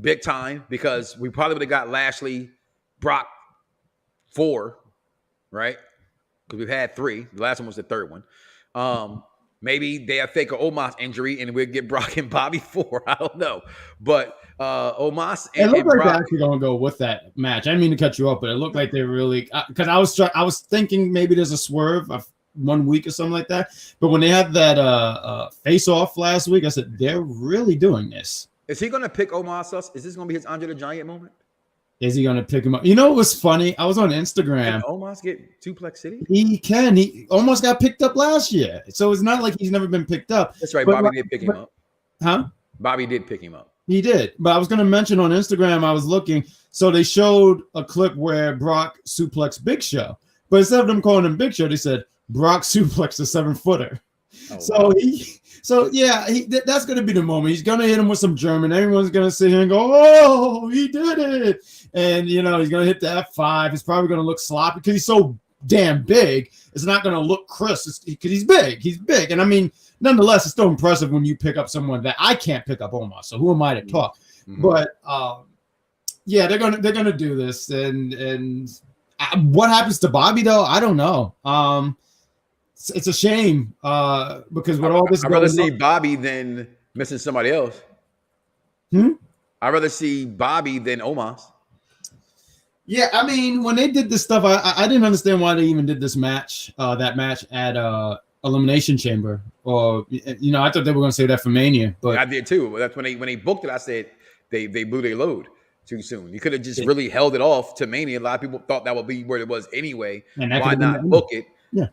Big time, because we probably would have got Lashley, Brock 4, right? Because we've had 3. The last one was the third one. Maybe they have fake Omos injury and we'll get Brock and Bobby 4. I don't know. But Omos and Brock. They're actually going to go with that match. I didn't mean to cut you up, but it looked like they really – because I was thinking maybe there's a swerve of 1 week or something like that. But when they had that face-off last week, I said, they're really doing this. Is he going to pick Omos up? Is this going to be his Andre the Giant moment? Is he going to pick him up? You know what was funny? I was on Instagram. Can Omos get Suplex City? He can. He almost got picked up last year. So it's not like he's never been picked up. That's right. Bobby did pick him up. Huh? Bobby did pick him up. He did. But I was going to mention on Instagram, I was looking. So they showed a clip where Brock suplexed Big Show. But instead of them calling him Big Show, they said Brock suplexed a 7-footer. Oh, so wow. That's going to be the moment. He's going to hit him with some German. Everyone's going to sit here and go, oh, he did it. And, he's going to hit the F5. He's probably going to look sloppy because he's so damn big. It's not going to look crisp because he's big. He's big. And, I mean, nonetheless, it's still impressive when you pick up someone that I can't pick up Omos. So who am I to talk? Mm-hmm. But, they're going to do this. And what happens to Bobby, though? I don't know. It's a shame because with all this, I'd rather see Bobby than missing somebody else. I'd rather see Bobby than Omos. Yeah, I mean, when they did this stuff, I didn't understand why they even did this match, that match at Elimination Chamber. Or I thought they were going to say that for Mania, but I did too. That's when they booked it. I said they blew their load too soon. You could have just really held it off to Mania. A lot of people thought that would be where it was anyway. Why not book it? Yeah.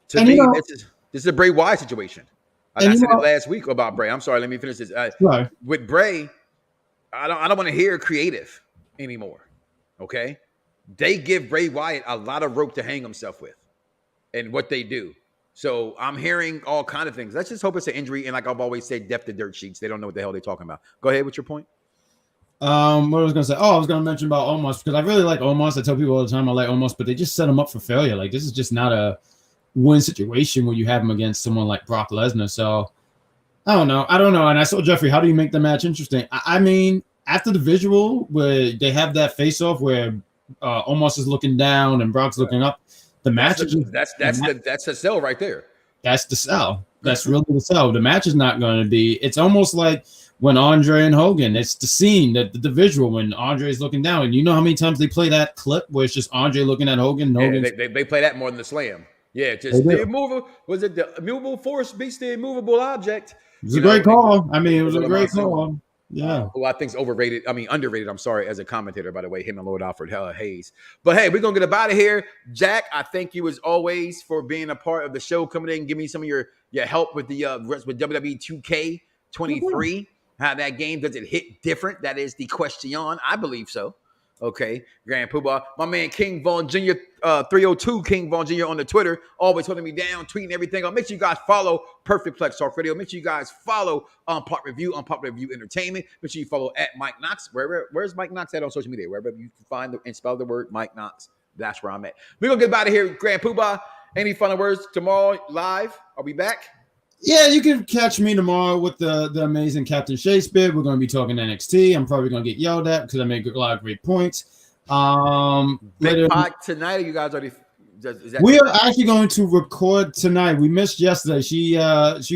To me, this is a Bray Wyatt situation. I said it last week about Bray. I'm sorry. Let me finish this. Right. With Bray, I don't want to hear creative anymore. Okay, they give Bray Wyatt a lot of rope to hang himself with, and what they do. So I'm hearing all kind of things. Let's just hope it's an injury. And like I've always said, depth of dirt sheets. They don't know what the hell they're talking about. Go ahead with your point. What I was going to say. I was going to mention about Omos because I really like Omos. I tell people all the time I like Omos, but they just set him up for failure. Like, this is just not a win situation where you have him against someone like Brock Lesnar. So I don't know. And I saw Jeffrey, how do you make the match interesting? I mean, after the visual where they have that face-off where almost is looking down and Brock's looking up. The match that's a sell right there. That's the sell. That's really the sell. The match is not going to be. It's almost like when Andre and Hogan. It's the scene, the visual when Andre is looking down. And you know how many times they play that clip where it's just Andre looking at Hogan. Yeah, they play that more than the slam. Yeah, just the immovable. Was it the immovable force beats the immovable object? It was a great call. I mean, it was a great call. Yeah. Who I think's overrated. I mean, underrated. I'm sorry, as a commentator, by the way, him and Lord Alfred Hayes. But hey, we're gonna get up out of here. Jack, I thank you as always for being a part of the show, coming in, give me some of your help with the with WWE 2K23. How that game, does it hit different? That is the question. I believe so. Okay, Grand Poobah, my man King Von Jr. 302 King Von Jr. on the Twitter, always holding me down, tweeting everything. Make sure you guys follow Perfect Plex Talk Radio. Make sure you guys follow Unpopular Review Entertainment. Make sure you follow at Mike Knoxxx. Where's Mike Knoxxx at on social media? Wherever you can find and spell the word Mike Knoxxx, that's where I'm at. We're gonna get out of here, Grand Poobah. Any final words tomorrow live? Are we back? Yeah, you can catch me tomorrow with the amazing Captain Shakespeare. We're going to be talking NXT. I'm probably going to get yelled at because I make a lot of great points. Big pod tonight. Are you guys already? We are actually going to record tonight. We missed yesterday. She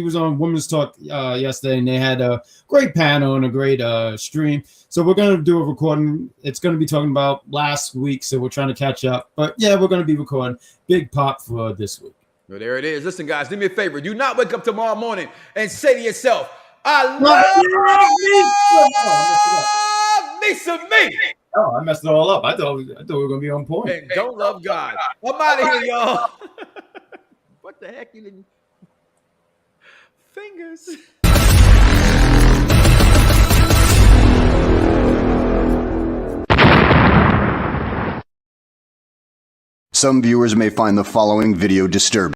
was on Women's Talk yesterday, and they had a great panel and a great stream. So we're going to do a recording. It's going to be talking about last week, so we're trying to catch up. But yeah, we're going to be recording Big Pop for this week. Well, there it is. Listen, guys, do me a favor. Do not wake up tomorrow morning and say to yourself, I love me some me. Oh, I messed it all up. I thought we were going to be on point. And don't love God. I'm out of here, y'all. What the heck? You didn't... Fingers. Some viewers may find the following video disturbing.